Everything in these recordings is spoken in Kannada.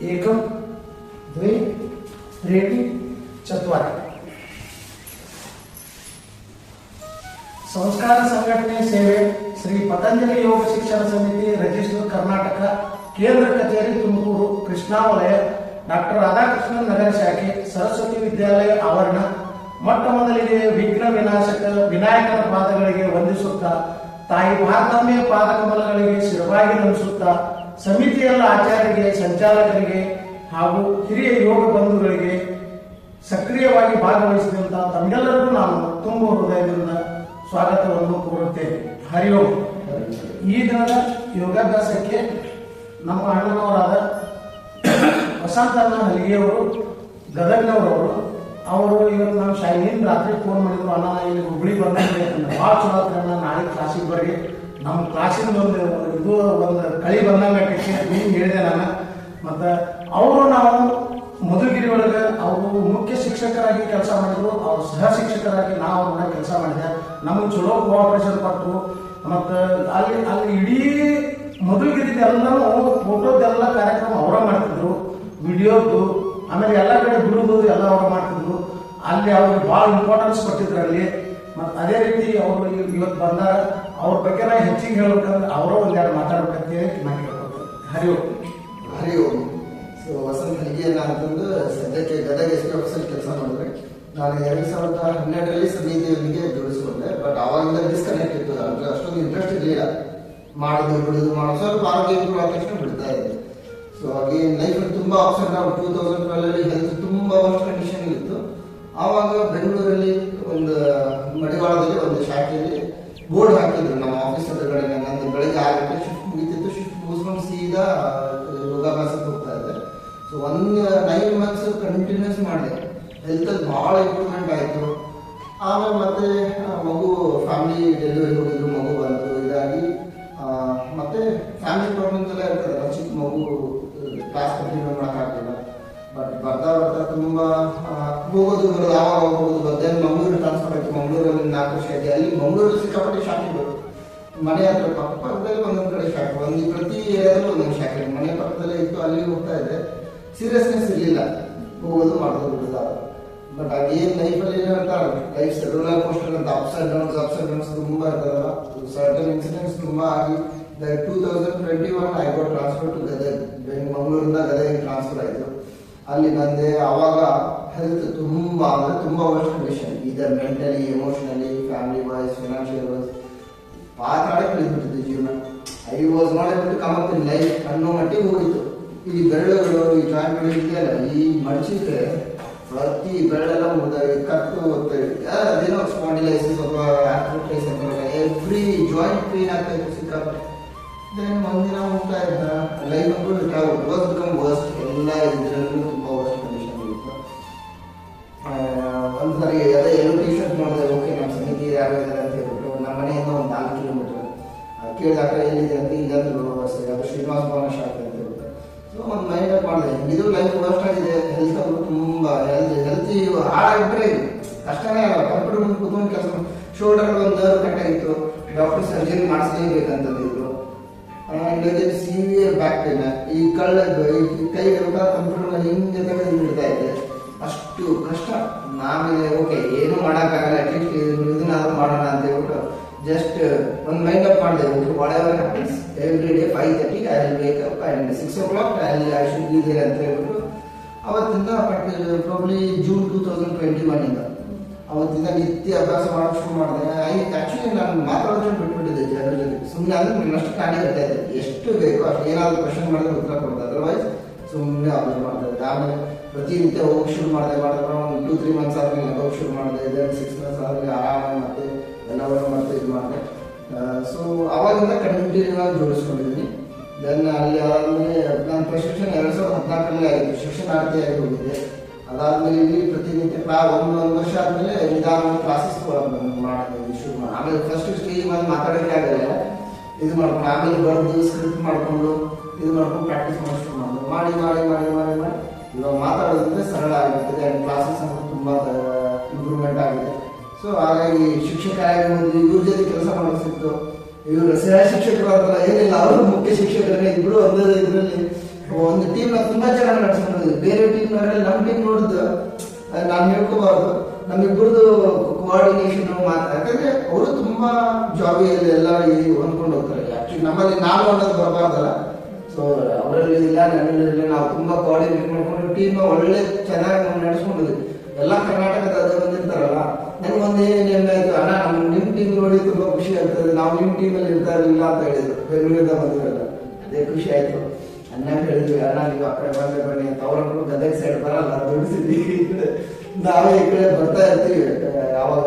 एकम द्वे त्रीणि चत्वारि संस्कार संघटने सेवे श्री पतंजलि योग शिक्षण समिति रजिस्टर कर्नाटक केंद्र कचेरी तुमकूರು कृष्णा वलय डॉक्टर राधाकृष्णन नगर शाखे सरस्वती विद्यालय आवरण ಮೊಟ್ಟ ಮೊದಲಿಗೆ ವಿಘ್ನ ವಿನಾಶಕ ವಿನಾಯಕನ ಪಾದಗಳಿಗೆ ವಂದಿಸುತ್ತಾ ತಾಯಿ ಭಾರತಾಂಬೆಯ ಪಾದಕಮಲಗಳಿಗೆ ಶಿರವಾಗಿ ನಮಿಸುತ್ತಾ ಸಮಿತಿಯಲ್ಲ ಆಚಾರ್ಯರಿಗೆ ಸಂಚಾಲಕರಿಗೆ ಹಾಗೂ ಹಿರಿಯ ಯೋಗ ಬಂಧುಗಳಿಗೆ ಸಕ್ರಿಯವಾಗಿ ಭಾಗವಹಿಸಿದಂತ ತಮ್ಮೆಲ್ಲರಿಗೂ ನಾನು ತುಂಬ ಹೃದಯದಿಂದ ಸ್ವಾಗತವನ್ನು ಕೋರುತ್ತೇನೆ. ಹರಿ ಓಂ. ಈ ದಿನದ ಯೋಗಾಭ್ಯಾಸಕ್ಕೆ ನಮ್ಮ ಅಣ್ಣನವರಾದ ವಸಂತಣ್ಣ ಹಲಿಗೆಯವರು ಗದಗ್ನವರವರು ಅವರು ಇವತ್ತು ನಾವು ಶಾಲೆಯಿಂದ ರಾತ್ರಿ ಫೋನ್ ಮಾಡಿದ್ರು, ಅಣ್ಣ ಇಲ್ಲಿ ಹುಬ್ಳಿ ಬಂದಂಗೆ ಭಾಳ ಚಲೋ ಅಣ್ಣ, ನಾಳೆ ಕ್ಲಾಸಿಗೆ ಬರ್ರಿ, ನಮ್ಮ ಕ್ಲಾಸಿಂದ ಒಂದು ಕಳಿ ಬಂದಂಗೆ ನೀವು ಹೇಳಿದೆ ನಾನು. ಮತ್ತು ಅವರು ನಾವು ಮಧುಗಿರಿ ಒಳಗೆ ಅವರು ಮುಖ್ಯ ಶಿಕ್ಷಕರಾಗಿ ಕೆಲಸ ಮಾಡಿದ್ರು, ಅವ್ರು ಸಹ ಶಿಕ್ಷಕರಾಗಿ ನಾವು ಅವ್ರನ್ನ ಕೆಲಸ ಮಾಡಿದೆ. ನಮಗೆ ಚಲೋ ಕೋಆಪರೇಷನ್ ಕೊಟ್ಟರು. ಮತ್ತು ಅಲ್ಲಿ ಇಡೀ ಮಧುಗಿರಿದೆಲ್ಲನೂ ಫೋಟೋದೆಲ್ಲ ಕಾರ್ಯಕ್ರಮ ಅವರ ಮಾಡ್ತಿದ್ರು, ವಿಡಿಯೋದು, ಆಮೇಲೆ ಎಲ್ಲ ಕಡೆ ಬಿಡುವುದು ಎಲ್ಲ ಅವ್ರು ಮಾಡ್ತಿದ್ರು. ಅಲ್ಲಿ ಅವ್ರಿಗೆ ಭಾಳ ಇಂಪಾರ್ಟೆನ್ಸ್ ಕೊಟ್ಟಿದ್ರು ಅಲ್ಲಿ. ಮತ್ತು ಅದೇ ರೀತಿ ಅವರು ಇವತ್ತು ಬಂದಾಗ ಅವ್ರ ಬಗ್ಗೆ ನಾ ಹೆಚ್ಚಿಗೆ ಹೇಳ್ಬೇಕಂದ್ರೆ ಅವರೋ ಒಂದೆರಡು ಮಾತಾಡ್ಬೇಕಂತೇಳಿ ನಾನು ಕೇಳ್ಕೊಳ್ತೀನಿ. ಹರಿ ಓಂ. ಹರಿ ಓಂ. ಸೊ ವಸಂತ ಹಲಿಗೆಯನ್ನ ಅಂತಂದು ಸದ್ಯಕ್ಕೆ ಗದಗ ಎಸ್ ಪಿ ಆಫೀಸಲ್ಲಿ ಕೆಲಸ ಮಾಡಿದ್ರೆ ನಾನು 2012ರಲ್ಲಿ ಸಮಿತಿಯೊಂದಿಗೆ ಜೋಡಿಸಿಕೊಂಡೆ. ಬಟ್ ಅವಾಗಿಂದ ಡಿಸ್ಕನೆಕ್ಟ್ ಇತ್ತು, ಅಂದ್ರೆ ಅಷ್ಟೊಂದು ಇಂಟ್ರೆಸ್ಟ್ ಇರಲಿಲ್ಲ. ಮಾಡೋದು ಬಿಡೋದು ಸ್ವಲ್ಪ ಆರೋಗ್ಯ ಇಂಪ್ರೂವ್ ಆದ ತಕ್ಷಣ ಬಿಡ್ತಾ ಇದ್ದೆ. ಸೊ ಹಾಗೆ ಲೈಫಲ್ಲಿ ತುಂಬ ಅಪ್ಸ್ ಅಂಡ್ ಡೌನ್. 2012ರಲ್ಲಿ ಹೆಲ್ತ್ ತುಂಬ ವರ್ಸ್ಟ್ ಕಂಡೀಷನ್ ಇತ್ತು. ಆವಾಗ ಬೆಂಗಳೂರಲ್ಲಿ ಒಂದು ಮಡಿವಾಳದಲ್ಲಿ ಒಂದು ಶಾಖೆಯಲ್ಲಿ ಬೋರ್ಡ್ ಹಾಕಿದ್ರು ನಮ್ಮ ಆಫೀಸ್ ಎದುರುಗಡೆ. ನಂದು ಬೆಳಗ್ಗೆ 6 ಗಂಟೆ ಶಿಫ್ಟ್ ಮುಗಿತಿತ್ತು. ಶಿಫ್ಟ್ ಮುಗಿಸ್ಕೊಂಡು ಸೀದಾ ಯೋಗಾಭ್ಯಾಸಕ್ಕೆ ಹೋಗ್ತಾ ಇದ್ದೆ. ಸೊ 9 ಮಂತ್ಸ್ ಕಂಟಿನ್ಯೂಸ್ ಮಾಡಿದೆ. ಹೆಲ್ತಲ್ಲಿ ಭಾಳ ಇಂಪ್ರೂವ್ಮೆಂಟ್ ಆಯಿತು. ಆಮೇಲೆ ಮತ್ತೆ ಮಗು ಫ್ಯಾಮಿಲಿ ಡೆಲಿವರಿ ಹೋಗಿದ್ರು, ಮಗು ಬಂತು, ಇದಾಗಿ ಮತ್ತೆ ಫ್ಯಾಮಿಲಿ ಪ್ರಾಬ್ಲಮ್ಸ್ ಎಲ್ಲ ಇರ್ತದೆ. ಚಿಕ್ಕ ಮಗು ಕ್ಲಾಸ್ ಕಂಟಿನ್ಯೂ ಮಾಡೋಕ್ಕಾಗಲಿಲ್ಲ. ಬಟ್ ಬರ್ತಾ ತುಂಬ ಹೋಗೋದು ಬರೋದು, ಆವಾಗ ಹೋಗೋದು ಬರ್ತದೆ. ಮಂಗಳೂರು ಟ್ರಾನ್ಸ್ಫರ್ ಆಯಿತು. ಮಂಗಳೂರಲ್ಲಿ 4 ವರ್ಷ ಇದೆ. ಅಲ್ಲಿ ಮಂಗಳೂರಲ್ಲಿ ಸಿಕ್ಕಾಪಟ್ಟೆ ಶಾಖೆಗಳು, ಮನೆ ಹತ್ರ ಪಕ್ಕದಲ್ಲಿ ಒಂದೊಂದು ಕಡೆ ಶಾಖೆ, ಪ್ರತಿ ಏರಿಯಾದಲ್ಲೂ ಒಂದೊಂದು ಶಾಖೆ ಮನೆ ಪಕ್ಕದಲ್ಲೇ ಇತ್ತು. ಅಲ್ಲಿ ಹೋಗ್ತಾ ಇದ್ದೆ. ಸೀರಿಯಸ್ನೆಸ್ ಇರಲಿಲ್ಲ, ಹೋಗೋದು ಮಾಡೋದು ಬಿಡೋದು. ಬಟ್ ಅದೇನು ಲೈಫಲ್ಲಿ ಏನು ಹೇಳ್ತಾರೆ, ಲೈಫ್ ರೋಲರ್ ಕೋಸ್ಟರ್ ಅಂತ ಅಪ್ಸ್ ಆ್ಯಂಡ್ ಡೌನ್ಸ್ ತುಂಬ ಇರ್ತದಲ್ಲ. ಸರ್ಟನ್ ಇನ್ಸಿಡೆಂಟ್ಸ್ ತುಂಬ ಆಗಿ 2021 I got transfer to Gadag. ಮಂಗಳೂರಿಂದ ಗದಗಿಗೆ ಟ್ರಾನ್ಸ್ಫರ್ ಆಯಿತು. ಅಲ್ಲಿ ಬಂದೆ. ಆವಾಗ ಹೆಲ್ತ್ ತುಂಬ ಅಂದರೆ ತುಂಬ ವರ್ಸ್ಟ್ ಕಂಡೀಷನ್, ಇದರ್ mentally, emotionally, family wise, financial wise ಪಾತಾಡೆ ಕಳಿದ್ಬಿಟ್ಟಿದ್ದು ಜೀವನ. I was not able to come up in life ಅನ್ನೋ ಮಟ್ಟಿಗೆ ಹೋಗಿತ್ತು. ಈ ಬೆರಳುಗಳು, ಈ ಜಾಯಿಂಟ್ಗಳು ಇದೆಯಲ್ಲ, ಈ ಮಡಚಿದ್ರೆ ಪ್ರತಿ ಬೆರಳೆಲ್ಲ ಮುರಿದಾಗಿ ಕಟ್ಟು ಹೋಗ್ತೇವೆ. ಅದೇನೋ ಸ್ಪಾಂಡಿಲೈಸಿಸ್ ಅಥವಾ ಆರ್ಥ್ರೈಟಿಸ್ ಅಂತ ಎವ್ರಿ ಜಾಯಿಂಟ್ ಪೇನ್ ಆಗ್ತಾ ಇತ್ತು ಸಿಕ್ಕಾಪಟ್ಟೆ. ದೆನ್ ಒಂದಿನ ಹೋಗ್ತಾ ಇದ್ದ ಲೈಫ್ ಅಂದ್ರೂ ವಾಸ್ ಬಿಕಮ್ ವರ್ಸ್ಟ್. ಎಲ್ಲ ಇದರಲ್ಲೂ ತುಂಬ ವರ್ಸ್ಟ್ ಕಂಡೀಷನ್ ಇತ್ತು. ಒಂದ್ಸರಿ ಅದೇ ಎಲ್ಲೋ ಟಿ ಶರ್ಟ್ ಮಾಡಿದೆ. ಓಕೆ, ನಮ್ಮ ಸಮಿತಿ ಯಾರು ಇದ್ದಾರೆ ಅಂತ ಹೇಳ್ಬಿಟ್ಟು ನಮ್ಮ ಮನೆಯಿಂದ ಒಂದು 4 ಕಿಲೋಮೀಟರ್ ಕೇಳಿದಾಗ ಎಲ್ಲಿದೆ ಅಂತ ಇಲ್ಲಂದ್ರು ಅದು ಶ್ರೀನಿವಾಸ ಭವನ ಶಾಖೆ ಅಂತ ಹೇಳ್ಬಿಟ್ಟು. ಸೊ ಒಂದು ಮೈಂಡ್ ಅಪ್ ಮಾಡಿದೆ. ಇದು ಲೈಫ್ ವರ್ಸ್ಟ್ ಆಗಿದೆ. ಹೆಲ್ತ್ ಅವರು ತುಂಬ ಹೆಲ್ತಿ ಹಾಳಾಗಿಬಿಟ್ರೆ ಕಷ್ಟನೇ ಅಲ್ಲ. ಕಂಪ್ಯೂಟರ್ ಮುಂದೆ ಕೂತ್ಕೊಂಡು ಕೆಲಸ ಶೋಲ್ಡರ್ ಒಂದು ಕಟ್ಟಾಗಿತ್ತು. ಡಾಕ್ಟರ್ ಸರ್ಜರಿ ಮಾಡಿಸ್ಲೇಬೇಕಂತಂದಿದ್ರು. ಸಿವಿಯರ್ ಬ್ಯಾಕ್ ಪೇನ್, ಈ ಕೈ ಕಂಪ್ಯೂಟರ್ ಹಿಂಗೆ ತೆಗೆದು ಬಿಡ್ತಾ ಇದ್ದೆ. ಅಷ್ಟು ಕಷ್ಟ. ಆಮೇಲೆ ಓಕೆ, ಏನು ಮಾಡೋಕ್ಕಾಗಲ್ಲ, ಅಟ್ಲೀಸ್ಟ್ ಇದನ್ನಾದ್ರೂ ಮಾಡೋಣ ಅಂತ ಹೇಳ್ಬಿಟ್ಟು ಜಸ್ಟ್ ಒಂದು ಮೈಂಡ್ ಅಪ್ ಮಾಡಿದೆ. Whatever happens every day 5:30 I will wake up and 6 o'clock I should be there ಅಂತ ಹೇಳ್ಬಿಟ್ಟು ಅವತ್ತಿಂದ ಪ್ರಾಬ್ಲಿ ಜೂನ್ 2021 ಅವತ್ತಿಂದ ನಿತ್ಯ ಅಭ್ಯಾಸ ಮಾಡೋಕ್ಕೆ ಶುರು ಮಾಡಿದೆ. ಆ್ಯಕ್ಚುಲಿ ನಾನು ಮಾತಾಡೋದನ್ನು ಬಿಟ್ಬಿಟ್ಟಿದ್ದೆ ಜನರ ಜೊತೆ. ಸುಮ್ಮನೆ ಅಂದರೆ ನನ್ನಷ್ಟು ಕಾಣಿ ಬರ್ತಾ ಇದ್ದೆ. ಎಷ್ಟು ಬೇಕೋ ಅಷ್ಟು ಏನಾದರೂ ಕ್ವಶನ್ ಮಾಡಿದ್ರೆ ಉತ್ತರ ಕೊಡ್ತಾ, ಅದರ್ವೈಸ್ ಸುಮ್ಮನೆ ಅಭ್ಯಾಸ ಮಾಡ್ತಾ ಇದ್ದೆ. ಆಮೇಲೆ ಪ್ರತಿನಿತ್ಯ ಹೋಗಿ ಶುರು ಮಾಡಿದೆ. ಒಂದು 2-3 ಮಂತ್ಸ್ ಆದಮೇಲೆ ಹೋಗಿ ಶುರು ಮಾಡಿದೆ. 6 ಮಂತ್ಸ್ ಆದಮೇಲೆ ಆರಾಮಾಗಿ ಮತ್ತೆ ಎಲ್ಲವನ್ನೂ ಮತ್ತೆ ಇದು ಮಾಡಿದೆ. ಸೊ ಅವಾಗಿಂದ ಕಂಟಿನ್ಯೂ ಆಗಿ ಜೋಡಿಸ್ಕೊಂಡಿದ್ದೀನಿ. ದೆನ್ ಅಲ್ಲಿ ಆದಮೇಲೆ ನಾನು ಪ್ರಶಿಕ್ಷಣ 2014ರಲ್ಲಿ ಆಯಿತು. ಶಿಕ್ಷಣಾರ್ಥಿಯಾಗಿ ಹೋಗಿದ್ದೆ. ಅದಾದಮೇಲೆ ಇಲ್ಲಿ ಪ್ರತಿನಿತ್ಯ ಒಂದು ವರ್ಷ ಆದಮೇಲೆ ನಿಧಾನ ಕ್ಲಾಸಸ್ ಮಾಡಿದೆ ಶುರು ಮಾಡಿ. ಆಮೇಲೆ ಫಸ್ಟ್ ಸ್ಟೇಜ್ ಮೇಲೆ ಮಾತಾಡೋಕ್ಕೆ ಆಗಲ್ಲ, ಇದು ಮಾಡ್ಕೊಂಡು ಆಮೇಲೆ ಬರೆದು ಸ್ಕ್ರಿಪ್ಟ್ ಮಾಡಿಕೊಂಡು ಇದು ಮಾಡ್ಕೊಂಡು ಪ್ರಾಕ್ಟೀಸ್ ಮಾಡಿ ಶುರು ಮಾಡಿದೆ. ಮಾಡಿ ಇವಾಗ ಮಾತಾಡೋದಂದ್ರೆ ಸರಳ ಆಗಿರ್ತದೆ. ಆ್ಯಂಡ್ ಕ್ಲಾಸಸ್ ಅಂದ್ರೆ ತುಂಬ ಇಂಪ್ರೂವ್ಮೆಂಟ್ ಆಗಿದೆ. ಸೊ ಹಾಗಾಗಿ ಶಿಕ್ಷಕರಾಗಿ ಇವ್ರ ಜೊತೆ ಕೆಲಸ ಮಾಡೋದು ಸಿಕ್ತು. ಇವರು ಸಹ ಶಿಕ್ಷಕರು ಅಂತಲ್ಲ ಏನಿಲ್ಲ, ಅವರು ಮುಖ್ಯ ಶಿಕ್ಷಕರೇ. ಇಬ್ಬರು ಒಂದೇ ಇದರಲ್ಲಿ ಒಂದು ಟೀಮ್ ತುಂಬಾ ಚೆನ್ನಾಗಿ ನಡ್ಸ್ಕೊಂಡಿದ್ವಿ. ಬೇರೆ ಟೀಮ್ ನಮ್ಮ ಟೀಮ್ ನೋಡಿದ್ದು ನಾನು ಹೇಳ್ಕೋಬಾರ್ದು, ನಮ್ಮಿಬ್ಬರದು ಕೋಆರ್ಡಿನೇಷನ್ ಯಾಕಂದ್ರೆ ಅವರು ತುಂಬಾ ಜಾಬಿಯಲ್ಲಿ ಎಲ್ಲ ಹೊಂದ್ಕೊಂಡು ಹೋಗ್ತಾರೆ. ಆಕ್ಚುಲಿ ನಮ್ಮಲ್ಲಿ ನಾನು ಅನ್ನೋದು ಬರಬಾರ್ದಲ್ಲ. ಸೊ ಅವರಲ್ಲಿ ಇಲ್ಲ, ನನ್ನಲ್ಲಿ ನಾವು ತುಂಬಾ ಕೋಆರ್ಡಿನೇಟ್ ಮಾಡ್ಕೊಂಡು ಟೀಮ್ ಒಳ್ಳೆ ಚೆನ್ನಾಗಿ ನಡೆಸ್ಕೊಂಡಿದ್ವಿ. ಎಲ್ಲ ಕರ್ನಾಟಕದ ಅದೇ ಬಂದಿರ್ತಾರಲ್ಲ, ನನಗೊಂದು ಹೆಮ್ಮೆ ಆಯ್ತು, ಅಣ್ಣ ನಿಮ್ಮ ಟೀಮ್ ನೋಡಿ ತುಂಬಾ ಖುಷಿ ಆಗ್ತದೆ, ನಾವು ನಿಮ್ಮ ಟೀಮಲ್ಲಿ ಇರ್ತಾ ಇರಲಿಲ್ಲ ಅಂತ ಹೇಳಿದ್ರು. ಬೆಂಗಳೂರಿಂದ ಬಂದಿರಲ್ಲ, ಅದೇ ಖುಷಿ ಆಯ್ತು. ಅಣ್ಣ ಹೇಳಿದ್ವಿ, ಅಣ್ಣ ನೀವು ಆ ಕಡೆ ಬಂದ್ರೆ ಬನ್ನಿ ಅಂತ. ಅವ್ರನ್ನು ಗದಗ ಸೈಡ್ ಬರಲ್ಲ, ದೊಡ್ಡ ಸಿಟಿ, ನಾವೇ ಈ ಕಡೆ ಬರ್ತಾ ಇರ್ತೀವಿ ಯಾವಾಗ.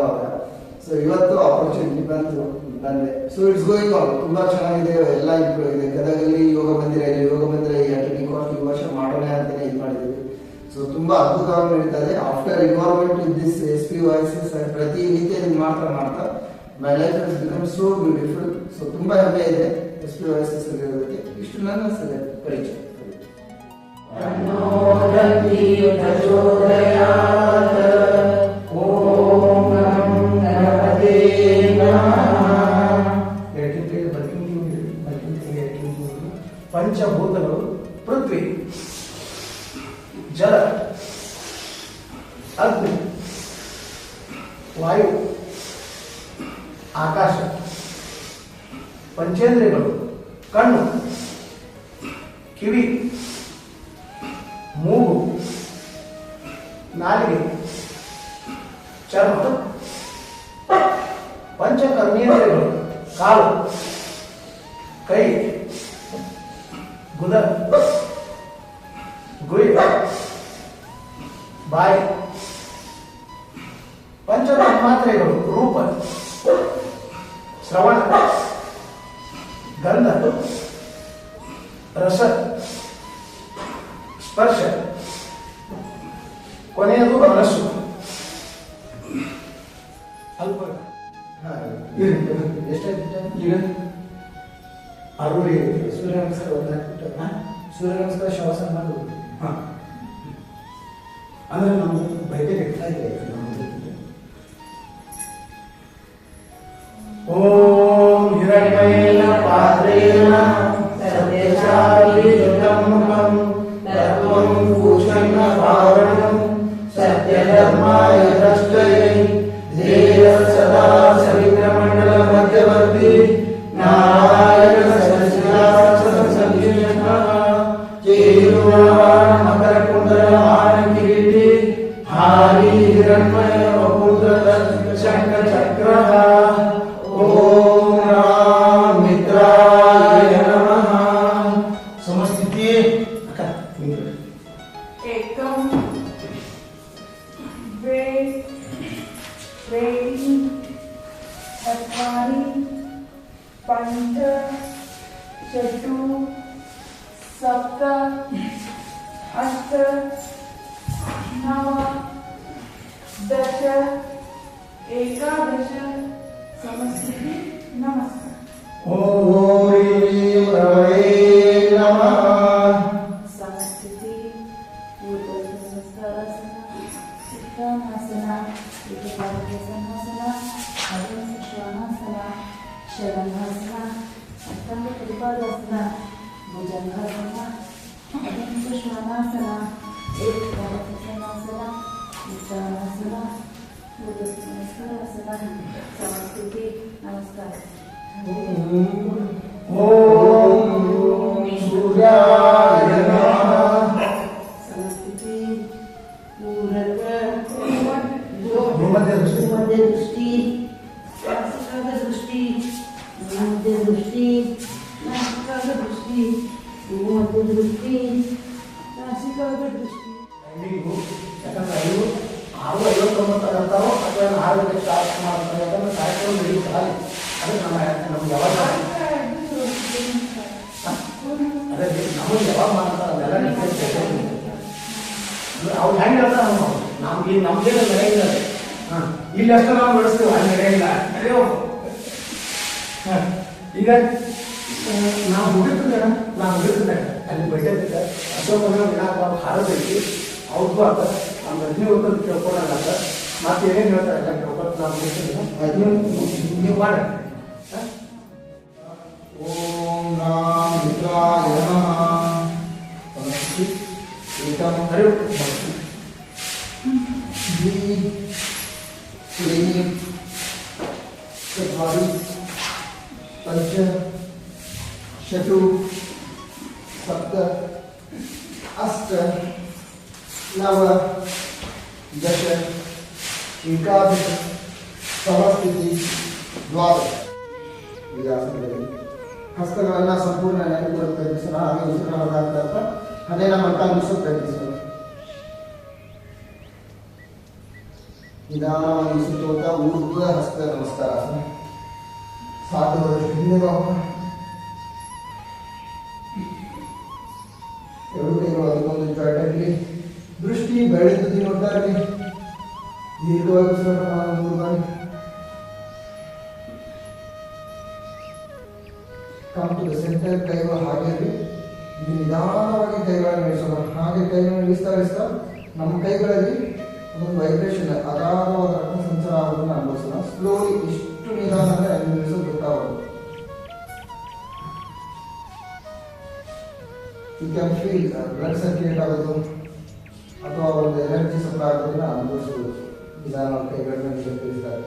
ಸೊ ಇವತ್ತು ಆಪರ್ಚುನಿಟಿ ಬಂದೆ. ಸೊ ಇಟ್ಸ್ ಗೋಯಿಂಗ್ ಆನ್, ತುಂಬಾ ಚೆನ್ನಾಗಿದೆ, ಎಲ್ಲ ಇಂಪ್ರೂವ್ ಇದೆ. ಗದಗಲ್ಲಿ ಯೋಗ ಮಂದಿರ ಇದೆ, ಯೋಗ ಮಂದಿರ ಅಟೆಂಡಿಂಗ್ ಕಾಸ್ಟ್ ಈ ವರ್ಷ ಮಾಡೋಣ ಅಂತಾನೆ ಇದು ಮಾಡಿದ್ದೀವಿ. ಸೊ ತುಂಬಾ ಅದ್ಭುತವಾಗಿ ನಡೀತದೆ. After involvement in this SPOICS ಪ್ರತಿ ರೀತಿಯಲ್ಲಿ ಮಾಡ್ತಾ my life has become so beautiful. So ತುಂಬಾ ಹೆಮ್ಮೆ ಇದೆ SPOICS ಇರೋದಕ್ಕೆ. ಇಷ್ಟು ನನ್ನ ಪರಿಚಯ. ಪಂಚಭೂತಗಳು ಪೃಥ್ವಿ, ಜಲ, ಅಗ್ನಿ, ವಾಯು, ಆಕಾಶ. ಪಂಚೇಂದ್ರಿಯಗಳು ಕಣ್ಣು, ಕಿವಿ, ಮೂಗು, ನಾಲಿಗೆ, ಚರ್ಮ. ಪಂಚಕರ್ಮೇಂದ್ರಿಯಗಳು ಕಾಲು, ಕೈ, ಗುದ, ಗುರಿ, ಬಾಯಿ. ಪಂಚ ತನ್ಮಾತ್ರೆಗಳು ರೂಪ, ಶ್ರವಣ, ಗಂಧ, ರಸ, ಸ್ಪರ್ಶ, ಕೊನೆಯದು ಮನಸ್ಸು. ಅಲ್ಪ ಎಷ್ಟಾಯ್ತು ಈಗ? 60. ಸೂರ್ಯ ನಮಸ್ಕಾರ ಸೂರ್ಯ ನಮಸ್ಕಾರ ಶವಾಸನ ಮಾಡೋದು. ಅಂದ್ರೆ ನಾವು ಬೈಟೆ ಓಂ ಹಿರಣ್ಯೇನ ಪಾತ್ರೇಣ ಸರ್ವೇಶಾಲಿಷುತಂ ಮುಖಂ ತತ್ವಂ ಭೂಷಣ ಪಾವನಂ ಸತ್ಯಧರ್ಮಾಯ ದ್ರಷ್ಟಯೇ ಧ್ಯೇಯ ಸದಾ ಸವಿತ್ರಮಂಡಲ ಮಧ್ಯವರ್ತಿ ನಾರಾಯಣ ಮಕರ ಕುಂಡಲ ಮಾನ ಕಿರೀಟಿ ಹಾರಿ ಹಿರಣ್ಮಯ ವಪುತ್ರ ಶಂಖ ಚಕ್ರ. ಓಂ ರಾಮ್ ಮಿತ್ರಾಯ ನಮಃ. ಸಮಸ್ಥಿತಿ एकम द्वे त्रीणि चत्वारि पञ्च षट् सप्त अष्ट नव दश एकादश. समस्ति नमस्कार. ಓಂ ರವೇ ನಮಃ. समस्ति पूर्वसंस्कारसना उत्तमासना विद्याभ्यासनासना अग्निश्वानासना शरणासना अष्टांगपरिपादासना भुजंगासना अग्निश्वानासना एकपादासनासना उत्तमासना पूर्वसंस्कारसना. समस्ति नमस्कार. ಓಂ ಸೂರ್ಯಾಯ ನಮಃ. समस्ति पूरक ಭೂಮಧ್ಯ ದೃಷ್ಟಿ, मध्य दृष्टि, नासिकाग्र दृष्टि, मध्य दृष्ಟಿ, नासिकाग्र दृष्ಟಿ, मध्य दृष्ಟಿ, नासिकाग्र दृष्ಟಿ. ಯಾಕಂದ್ರೆ 6:59 ಅಂತಾರೋ ಅಥವಾ 6 ಸ್ಟಾರ್ಟ್ ಮಾಡ್ತಾರೆ. ಯಾಕಂದ್ರೆ ಕಾರ್ಯಕ್ರಮ ನಡೆಯುತ್ತಾರೆ. ಅದಕ್ಕೆ ನಮ್ಗೆ ಯಾವಾಗ ಅದೇ ನಮಗೆ ಯಾವಾಗ ಮಾಡ್ತಾರೆ ಅದೆಲ್ಲ ಅವ್ರು ಹೆಂಗೆ ಹೇಳ್ತಾರೆ ನಮ್ಗೇನು ನಡೆಯಿಲ್ಲ. ಇಲ್ಲಿ ಅಷ್ಟು ನಾವು ನಡೆಸ್ತೀವಿ, ಅಲ್ಲಿ ನಡೆಯಿಲ್ಲ. ಈಗ ನಾವು ಹುಡುಕಿದ್ರೆ ಅಲ್ಲಿ ಬಡ್ಡೆ ಅಶೋಕನ ಹಾರದೈತಿ ಅವ್ರಿಗೂ ಆತ ನಮ್ಮ ರಜನಿ ಹೋಗ್ತದೆ ಕೇಳ್ಕೊಳಲ್ಲ. ಮತ್ತೆ ಏನೇನು ಹೇಳ್ತಾರೆ ಎಲ್ಲ ಕೇಳ್ಕೊತ ನಾವು ನೀವು ಮಾಡಿ. ಓಂ ರಾಮ್ ಮಿತ್ರಾಯ ನಮಃ. एकम द्वि त्रीणि चत्वारि पंच षट् सप्त अष्ट नव दश एकादश ಸಮಸ್ಥಿತಿ ದ್ವಾದಶ ಹಸ್ತಗಳನ್ನು ಸಂಪೂರ್ಣ ನೆನಪು ಪ್ರಯತ್ನಿಸೋಣ. ಹಾಗೆ ಉಸಿರನ್ನ ಹೊರಹಾಕ್ತಾ ಹಣೆನ ಮಂಟ ಮುಗಿಸೋ ಪ್ರಯತ್ನಿಸೋಣ. ನಿಧಾನವಾಗಿ ಸುತ್ತೋತಾ ಊರ್ಧ್ವ ಹಸ್ತ ನಮಸ್ಕಾರ ಸಾಧ್ಯವಾದಷ್ಟು ಹಿಂದೆ ಹೋಗೋಣ. ಎರಡು ಕೈಗಳು ಅದಕ್ಕೊಂದು ಜಾಯಿಂಟ್ ಆಗಲಿ. ದೃಷ್ಟಿ ಬೆಳೆ ತುದಿ ನೋಡ್ತಾ ಇರಲಿ. ದೀರ್ಘವಾಗಿ ಉಸಿರಾಟ ಮಾಡೋಣ 3 ಬಾರಿ. Come to the centre. ಕೈಗಳು ಹಾಗೆ ಇರಲಿ. ಇದು ನಿಧಾನವಾಗಿ ಕೈಗಳನ್ನು ಇಳಿಸೋಣ. ಹಾಗೆ ಕೈಗಳನ್ನು ಇಳಿಸ್ತಾ ನಮ್ಮ ಕೈಗಳಲ್ಲಿ ಒಂದು ವೈಬ್ರೇಷನ್ ಅಗಾಧವಾದ ರಕ್ತ ಸಂಚಾರ ಆಗೋದನ್ನ ಅನುಭವಿಸೋಣ. ಸ್ಲೋಲಿ ಇಷ್ಟು ನಿಧಾನ ಅಂದರೆ ಅಲ್ಲಿ ನಿಲ್ಲಿಸೋದು ಗೊತ್ತಾಗೋದು. You can feel blood circulate ಆಗೋದು ಅಥವಾ ಒಂದು ಎನರ್ಜಿ ಸಪ್ಲೈ ಆಗೋದನ್ನ ಅನುಭವಿಸಬಹುದು. ನಿಧಾನ ಕೈಗಳನ್ನ ನಿಲ್ಲಿಸ್ತಾರೆ.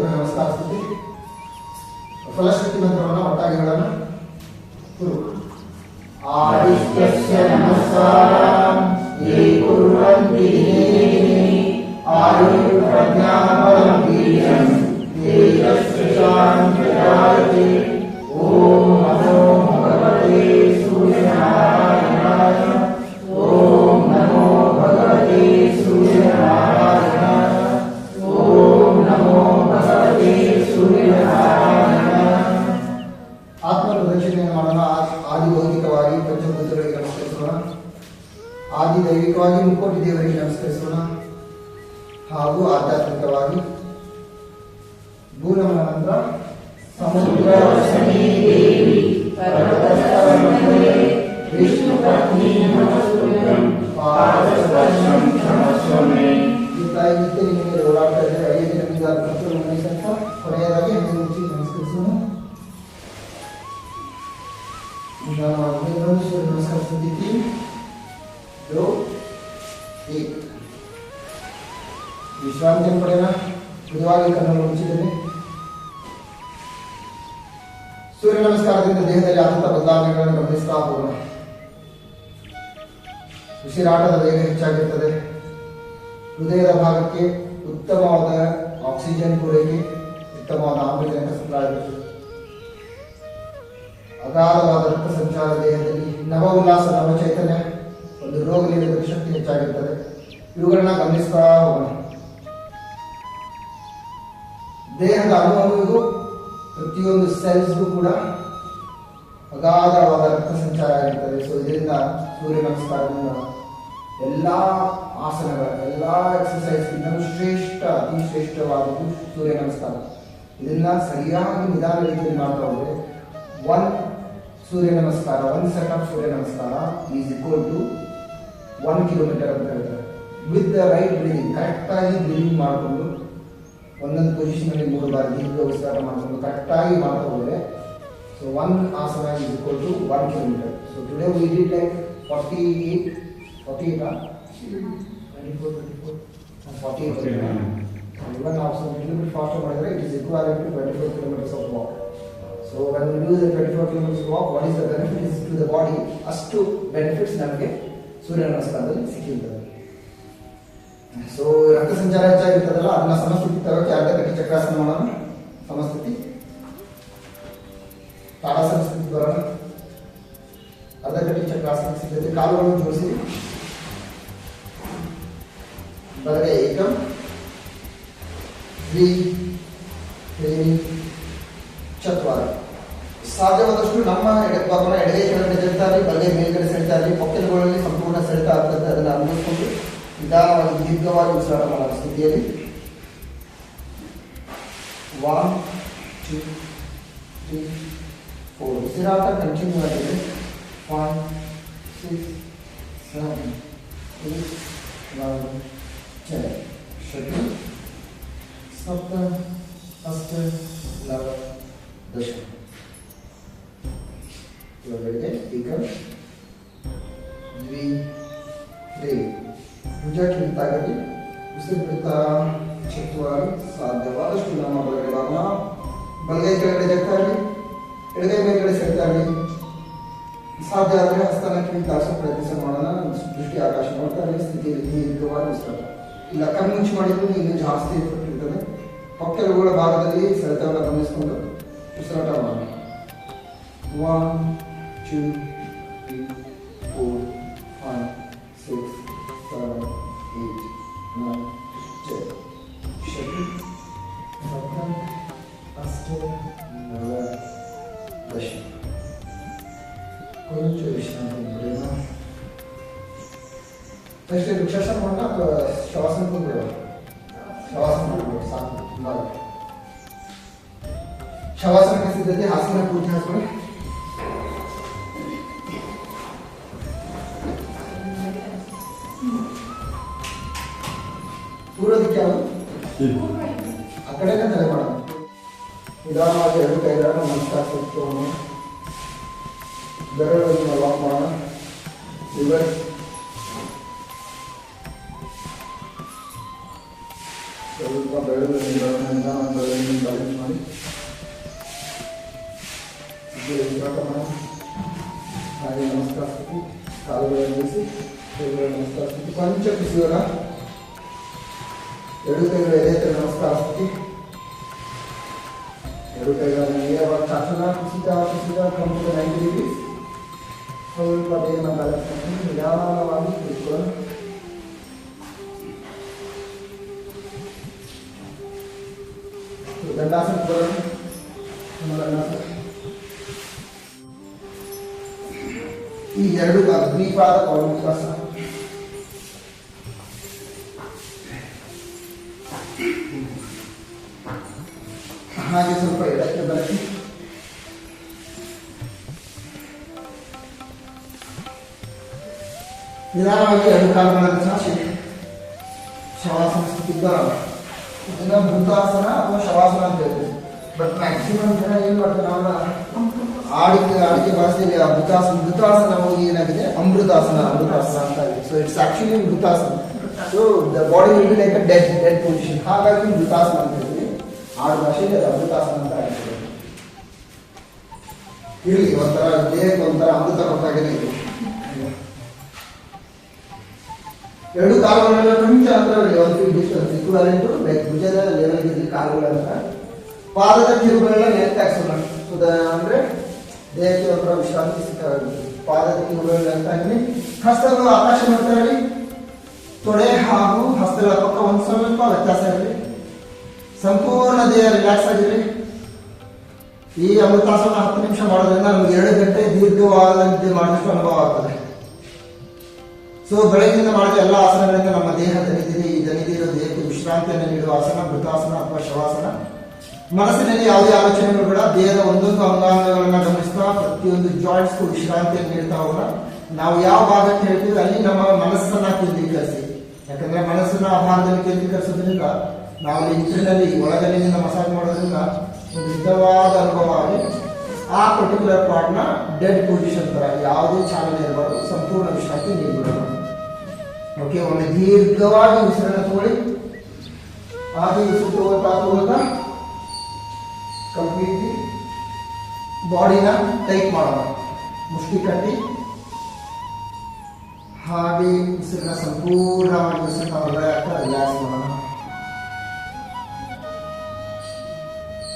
ನಮಸ್ಕಾರ ಸ್ಥಿತಿ. ಫಲಶ್ರುತಿ ಮಂತ್ರವನ್ನು ಒಟ್ಟಾಗಿ ಹೇಳೋಣ. ಕುರು ಆದಿತ್ಯಸ್ಯ ನಮಸ್ಕಾರಂ ಯೇ ಕುರ್ವಂತಿ ಆಯುರ್ಪ್ರಜ್ಞಾಬಲಂ ವೀರ್ಯಂ ತೇಜಸ್ವಿ ಶಾಂತಿರಾಯತೆ. ಓಂ ನಮೋ ಭಗವತೆ ಸೂರ್ಯನಾರಾಯಣಾಯ. ಓಂ ನಮೋ ಭಗವತೆ ಸೂರ್ಯನಾರಾಯಣಾಯ. ಓಂ ನಮೋ ಭಗವತೆ ಸೂರ್ಯನಾರಾಯಣಾಯ. ಆತ್ಮಪ್ರದಕ್ಷಿಣೆಯನ್ನು ಮಾಡೋಣ. ಆದಿ ಭೌತಿಕವಾಗಿ ಪಂಚಭೂತಗಳಿಗೆ ನಮಸ್ಕರಿಸೋಣ. ಆದಿ ದೈವಿಕವಾಗಿ ಮುಕ್ಕೋಟಿ ದೇವರಿಗೆ ನಮಸ್ಕರಿಸೋಣ. ಹಾಗೂ ಆಧ್ಯಾತ್ಮಿಕವಾಗಿ ಭೂನಮನ ನಂತರ ಸಮುದ್ರ ವಿಷ್ಣು ಪತ್ನಿ ತಾಯಿ ನಿತ್ಯ ನಿಮಗೆ ಓಡಾಡ್ತಾ ಇದ್ದಾರೆ. 5 ನಿಮಿಷ ಕೊನೆಯದಾಗಿ ಮುಚ್ಚಿ ನಮಸ್ಕರಿಸೋಣ. नमस्कार स्थिति 3 2 1. ವಿಶ್ರಾಂತಿ ಪಡೆಯೋಣ. ಮೃದುವಾಗಿ ಕಣ್ಣನ್ನು ಮುಚ್ಚಿದ್ದೇನೆ. ಸೂರ್ಯ ನಮಸ್ಕಾರದಿಂದ ದೇಹದಲ್ಲಿ ಆದಂತ ಬದಲಾವಣೆಗಳನ್ನು ಗಮನಿಸ್ತಾ ಹೋಗೋಣ. ಉಸಿರಾಟದ ವೇಗ ಹೆಚ್ಚಾಗಿರುತ್ತದೆ. ಹೃದಯದ ಭಾಗಕ್ಕೆ ಉತ್ತಮವಾದ ಆಕ್ಸಿಜನ್ ಪೂರೈಕೆ, ಉತ್ತಮವಾದ ಆಮ್ಲಜನಕ ಸಪ್ಲೈ ಆಗುತ್ತದೆ. ಅಗಾಧವಾದ ರಕ್ತ ಸಂಚಾರ ದೇಹದಲ್ಲಿ ನವ ಉಲ್ಲಾಸ, ನವ ಚೈತನ್ಯ, ಒಂದು ರೋಗ ನಿರೋಧಕ ಶಕ್ತಿ ಹೆಚ್ಚಾಗಿರುತ್ತದೆ. ಇವುಗಳನ್ನ ಗಮನಿಸ್ತಾ ಹೋಗೋಣ. ದೇಹದ ಅನುಭವವಿಗೂ ಪ್ರತಿಯೊಂದು ಸೆಲ್ಸ್ಗೂ ಕೂಡ ಅಗಾಧವಾದ ರಕ್ತ ಸಂಚಾರ ಆಗಿರ್ತದೆ. ಸೊ ಇದರಿಂದ ಸೂರ್ಯ ನಮಸ್ಕಾರದಿಂದ ಎಲ್ಲ ಆಸನಗಳ ಎಲ್ಲ ಎಕ್ಸಸೈಸ್ಗಿಂತಲೂ ಶ್ರೇಷ್ಠ, ಅತಿ ಶ್ರೇಷ್ಠವಾದದ್ದು ಸೂರ್ಯ ನಮಸ್ಕಾರ. ಇದನ್ನ ಸರಿಯಾಗಿ ನಿಧಾನ ರೀತಿಯಲ್ಲಿ ಮಾಡ್ತಾ ಹೋದ್ರೆ 1 ಸೂರ್ಯ ನಮಸ್ಕಾರ, 1 ಸೆಟ್ ಆಫ್ ಸೂರ್ಯ ನಮಸ್ಕಾರ ಈಸ್ ಈಕ್ವಲ್ ಟು 1 ಕಿಲೋಮೀಟರ್ ಅಂತ ಹೇಳ್ತಾರೆ. ವಿತ್ ದ ರೈಟ್ ಬ್ರೀದಿಂಗ್, ಕರೆಕ್ಟಾಗಿ ಬ್ರೀದಿಂಗ್ ಮಾಡಿಕೊಂಡು ಒಂದೊಂದು ಪೊಸಿಷನ್ ಅಲ್ಲಿ 3 ಬಾರಿ ದೀರ್ಘ ಉಸಿರಾಟ ಮಾಡಿಕೊಂಡು ಕರೆಕ್ಟಾಗಿ ಮಾಡ್ತಾ ಹೋದ್ರೆ ಸೊ 1 ಆಸನ is equal to 1 kilometre. So today we did like 48 even also a little bit faster ಮಾಡಿದ್ರೆ it is equivalent to 24 kilometers of walk. So when we do the 24 kilometers walk, what is the benefit to the body? ಅಷ್ಟು ಬೆನಿಫಿಟ್ಸ್ ನಮಗೆ ಸೂರ್ಯ ನಮಸ್ಕಾರದಲ್ಲಿ ಸಿಕ್ಕಿರ್ತದೆ. ಸೊ ರಕ್ತ ಸಂಚಾರ ಹೆಚ್ಚಾಗಿರ್ತದಲ್ಲ, ಅದನ್ನ ಸಮಸ್ಥಿತಿ ತರೋಕೆ ಅರ್ಧಕಟಿ ಚಕ್ರಾಸನ ಮಾಡೋಣ. ಸಮಸ್ಥಿತಿ, ತಾಡಾಸನ ಸ್ಥಿತಿ ಬರೋಣ. ಅರ್ಧಕಟಿ ಚಕ್ರಾಸನ ಸಿದ್ಧತೆ. ಕಾಲುಗಳನ್ನು ಜೋಡಿಸಿ ಬಲಗೈ ಏಕಂ 3 3 4. ಸಾಧ್ಯವಾದಷ್ಟು ನಮ್ಮ ಎಡಭಾಗನ ಎಡಗೈ ಕೆಳಗಡೆ ಸೆಳೆತಾ ಇರಲಿ, ಬಲಗೈ ಮೇಲ್ಗಡೆ ಸೆಳೆತಾ ಇರಲಿ. ಪೊಕ್ಕೆಲುಗಳಲ್ಲಿ ಸಂಪೂರ್ಣ ಸೆಳೆತ ಆಗ್ತದೆ. ಅದನ್ನು ಅನುಭವಿಸಿಕೊಂಡು ನಿಧಾನವಾಗಿ ದೀರ್ಘವಾಗಿ ಉಸಿರಾಟ ಮಾಡುವ ಸ್ಥಿತಿಯಲ್ಲಿ 1 2 3 4 ಉಸಿರಾಟ ಕಂಟಿನ್ಯೂ ಆಗಿದೆ. 5 6 7 8 9 10. षट् सप्त अष्ट नव दश ಇವರಿಗೆ ಈಗ ದ್ವಿ ತ್ರೀ ಭುಜ ಕಿಂತಾಗಲಿ ಉಸಿರು ಬಿಡ್ತಾ ಚುಚ್ಚುವಾಗಿ ಸಾಧ್ಯವಾದಷ್ಟು ನಮ್ಮ ಬಲಗಡೆ ಭಾಗನ ಬಲಗೈ ಕೆಳಗಡೆ ಜಗ್ತಾಗಲಿ ಎಡಗೈ ಮೇಲ್ಗಡೆ ಸೆಡ್ತಾಗಲಿ ಸಾಧ್ಯ ಆದರೆ ಹಸ್ತನ ಕಿಂತಾಸೋ ಪ್ರಯತ್ನ ಮಾಡೋಣ ದೃಷ್ಟಿ ಆಕಾಶ ನೋಡ್ತಾ ಇರಲಿ ಸ್ಥಿತಿಯಲ್ಲಿ ದೀರ್ಘವಾಗಿ ಉಸಿರಾಟ ಇಲ್ಲ ಕಣ್ಣು ಮುಚ್ಚಿ ಮಾಡಿದ್ರು ಇನ್ನೂ ಜಾಸ್ತಿ ಇರ್ತದೆ ಪಕ್ಕೆಲುಬುಗಳ ಭಾಗದಲ್ಲಿ ಸೆಳೆತವನ್ನು ಗಮನಿಸಿಕೊಂಡು ಉಸಿರಾಟ ಮಾಡೋಣ 1 2 3 4 5 6 7 8 9 10 षट् सप्त अष्ट नव दश ಕೊಂಚ ವಿಶ್ರಾಂತಿ ಪಡೆಯೋಣ ಅಷ್ಟೇ ವೃಕ್ಷಾಸನ ಮಾಡೋಣ ಅಥವಾ ಶವಾಸನ ಕೂತ್ಕೊಳ್ಳೋಣ ಶವಾಸನ ಕೂತ್ಕೊಳ್ಳೋಣ ಸಾಕು ತುಂಬ ಶವಾಸನಕ್ಕೆ ಸಿದ್ಧತೆ ಹಾಸನ ಪೂರ್ತಿ ಹಾಸ್ಕೊಳ್ಳಿ ಕೂರೋದಕ್ಕೆ ಯಾವುದು ಆ ಕಡೆನೇ ತಲೆ ಮಾಡೋಣ ನಿಧಾನವಾಗಿ ಎರಡು ಕೈಗಳನ್ನು ನಮಸ್ಕಾರ ಸಿಕ್ಕೋಣ ಬೆರಳನ್ನು ಲಾಕ್ ಮಾಡೋಣ ರಿವರ್ಸ್ ಸ್ವಲ್ಪ ಬೆರಳನ್ನು ಬ್ಯಾಲೆನ್ಸ್ ಮಾಡಿ ಉಸಿರಾಟ ಮಾಡೋಣ ಹಾಗೆ ನಮಸ್ಕಾರ ಸ್ಥಿತಿ ಕಾಲುಗಳನ್ನು ನಿಲ್ಲಿಸಿ ಕೈಗಳ ನಮಸ್ಕಾರ ಸ್ಥಿತಿ ಕೊಂಚ ಕಿಸಿಯೋಣ ಎರಡು ಕೈಗಳು ಎದೆ ಹತ್ತಿರ ನಮಸ್ಕಾರ ಸ್ಥಿತಿ ಎರಡು ಕೈಗಳನ್ನು ನೇರವಾಗಿ ಚಾಚೋಣ ಕುಸಿದ ಕಂಪದ 90 ಡಿಗ್ರೀಸ್ ಸ್ವಲ್ಪ ಬೇಗ ಬ್ಯಾಲೆನ್ಸ್ ಮಾಡ್ಕೊಂಡು ನಿಧಾನವಾಗಿ ಕೂತ್ಕೊಳ್ಳೋಣ ದಂಡಾಸನ ಬರೋಣ ದಂಡಾಸನ ಈ ಎರಡು ದ್ವಿಪಾದ ಪೌರ್ಣಾಸನ ಹಾಗೆ ಸ್ವಲ್ಪ ಎಡಕ್ಕೆ ಬರಲಿ ನಿಧಾನವಾಗಿ ಎರಡು ಕಾಲುಗಳನ್ನು ಚಾಚಿ ಶವಾಸನ ಸ್ಥಿತಿಗೆ ಬರೋಣ ಇದನ್ನ ಭೂತಾಸನ ಅಥವಾ ಶವಾಸನ ಅಂತ ಹೇಳ್ತೀವಿ ಬಟ್ ಮ್ಯಾಕ್ಸಿಮಮ್ ಜನ ಏನ್ ಮಾಡ್ತಾರೆ ನಾವು ಆಡಿಕೆ ಭಾಷೆಯಲ್ಲಿ ಆ ಭೂತಾಸನ ಹೋಗಿ ಏನಾಗಿದೆ ಅಮೃತಾಸನ ಅಂತ ಆಗಿದೆ so it's actually bhutasana so the body will be like a dead position ಹಾಗಾಗಿ ಭೂತಾಸನ ಅಂತ ಹೇಳ್ತೀವಿ ಆಡು ಭಾಷೆಯಲ್ಲಿ ಅದು ಅಮೃತಾಸನ ಅಂತ ಆಗ್ತದೆ ಇರಲಿ ಒಂಥರ ದೇಹಕ್ಕೆ ಒಂಥರ ಅಮೃತ ಕೊಟ್ಟಾಗೇನೆ ಇದೆ ಎರಡು ಕಾಲುಗಳೆಲ್ಲ ಕೊಂಚ ಅಂತರವಿದೆ 1 ಫೀಟ್ ಡಿಸ್ಟೆನ್ಸ್ ಇಕ್ವಾಲೆಂಟ್ ಲೈಕ್ ಭುಜದ ಲೆವೆಲ್ ಇರಲಿ ಕಾಲುಗಳಂತ ಪಾದದ ಕಿರುಗಳೆಲ್ಲ ನೆತ್ತಾಕ್ಸೋಣ ಅಂದ್ರೆ ದೇಹಕ್ಕೆ ಒಂಥರ ವಿಶ್ರಾಂತಿ ಸಿಕ್ಕಾಗುತ್ತೆ ಪಾದದ ಕಿರುಗಳೆಲ್ಲ ಅಂತ ಹಸ್ತಗಳು ಆಕಾಶ ಮಾಡ್ತಾ ಇರಲಿ ತೊಡೆ ಹಾಗೂ ಹಸ್ತಗಳ ಪಕ್ಕ ಒಂದು ಸ್ವಲ್ಪ ವ್ಯತ್ಯಾಸ ಇರಲಿ ಸಂಪೂರ್ಣ ದೇಹ ರಿಲ್ಯಾಕ್ಸ್ ಆಗಿರಲಿ ಈ ಅಮೃತಾಸನ 10 ನಿಮಿಷ ಮಾಡೋದ್ರಿಂದ ನಮ್ಗೆ 2 ಗಂಟೆ ದೀರ್ಘವಾದ ನಿದ್ದೆ ಮಾಡಿದಷ್ಟು ಅನುಭವ ಆಗ್ತದೆ ಸೊ ಬೆಳಗಿನಿಂದ ಮಾಡಿದ ಎಲ್ಲ ಆಸನಗಳಿಂದ ನಮ್ಮ ದೇಹ ದಣಿದಿದೆ ಈ ದಣಿದಿರೋ ದೇಹಕ್ಕೆ ವಿಶ್ರಾಂತಿಯನ್ನು ನೀಡುವ ಆಸನ ವೃತ್ತಾಸನ ಅಥವಾ ಶವಾಸನ ಮನಸ್ಸಿನಲ್ಲಿ ಯಾವುದೇ ಆಲೋಚನೆಗಳು ಬೇಡ ದೇಹದ ಒಂದೊಂದು ಅಂಗಾಂಗಗಳನ್ನು ಗಮನಿಸ್ತಾ ಪ್ರತಿಯೊಂದು ಜಾಯಿಂಟ್ಸ್ಗೂ ವಿಶ್ರಾಂತಿಯನ್ನು ನೀಡ್ತಾ ಹೋಗೋಣ ನಾವು ಯಾವ ಭಾಗಕ್ಕೆ ಹೇಳ್ತೀವಿ ಅಲ್ಲಿ ನಮ್ಮ ಮನಸ್ಸನ್ನ ಕೇಂದ್ರೀಕರಿಸಿ ಯಾಕಂದ್ರೆ ಮನಸ್ಸನ್ನ ಆ ಭಾಗದಲ್ಲಿ ಕೇಂದ್ರೀಕರಿಸೋದ್ರಿಂದ ನಾವು ಇಂಟ್ರಿನಲ್ಲಿ ಒಳಗಲಿನಿಂದ ಮಸಾಜ್ ಮಾಡೋದ್ರಿಂದ ಒಂದು ಸಿದ್ಧವಾದ ಅನುಭವ ಆಗಿ ಆ ಪರ್ಟಿಕ್ಯುಲರ್ ಪಾರ್ಟ್ನ ಡೆಡ್ ಪೊಸಿಷನ್ ತರ ಯಾವುದೇ ಚಾಲನೆ ಇರಬಾರ್ದು ಸಂಪೂರ್ಣ ವಿಶ್ರಾಂತಿ ನೀಡಬೇಕು ಓಕೆ ಒಮ್ಮೆ ದೀರ್ಘವಾಗಿ ಉಸಿರನ್ನು ತಗೊಳ್ಳಿ ಹಾಗೆ ಉಸಿರು ತಗೊಳ್ತಾ ಕಂಪ್ಲೀಟ್ಲಿ ಬಾಡಿನ ಟೈಟ್ ಮಾಡೋಣ ಮುಷ್ಟಿ ಕಟ್ಟಿ ಹಾಗೆ ಉಸಿರನ್ನ ಸಂಪೂರ್ಣವಾಗಿ ಉಸಿರನ್ನ ಹೊರಗಡೆ ಹಾಕ್ತಾ ರಿಲ್ಯಾಕ್ಸ್ ಮಾಡೋಣ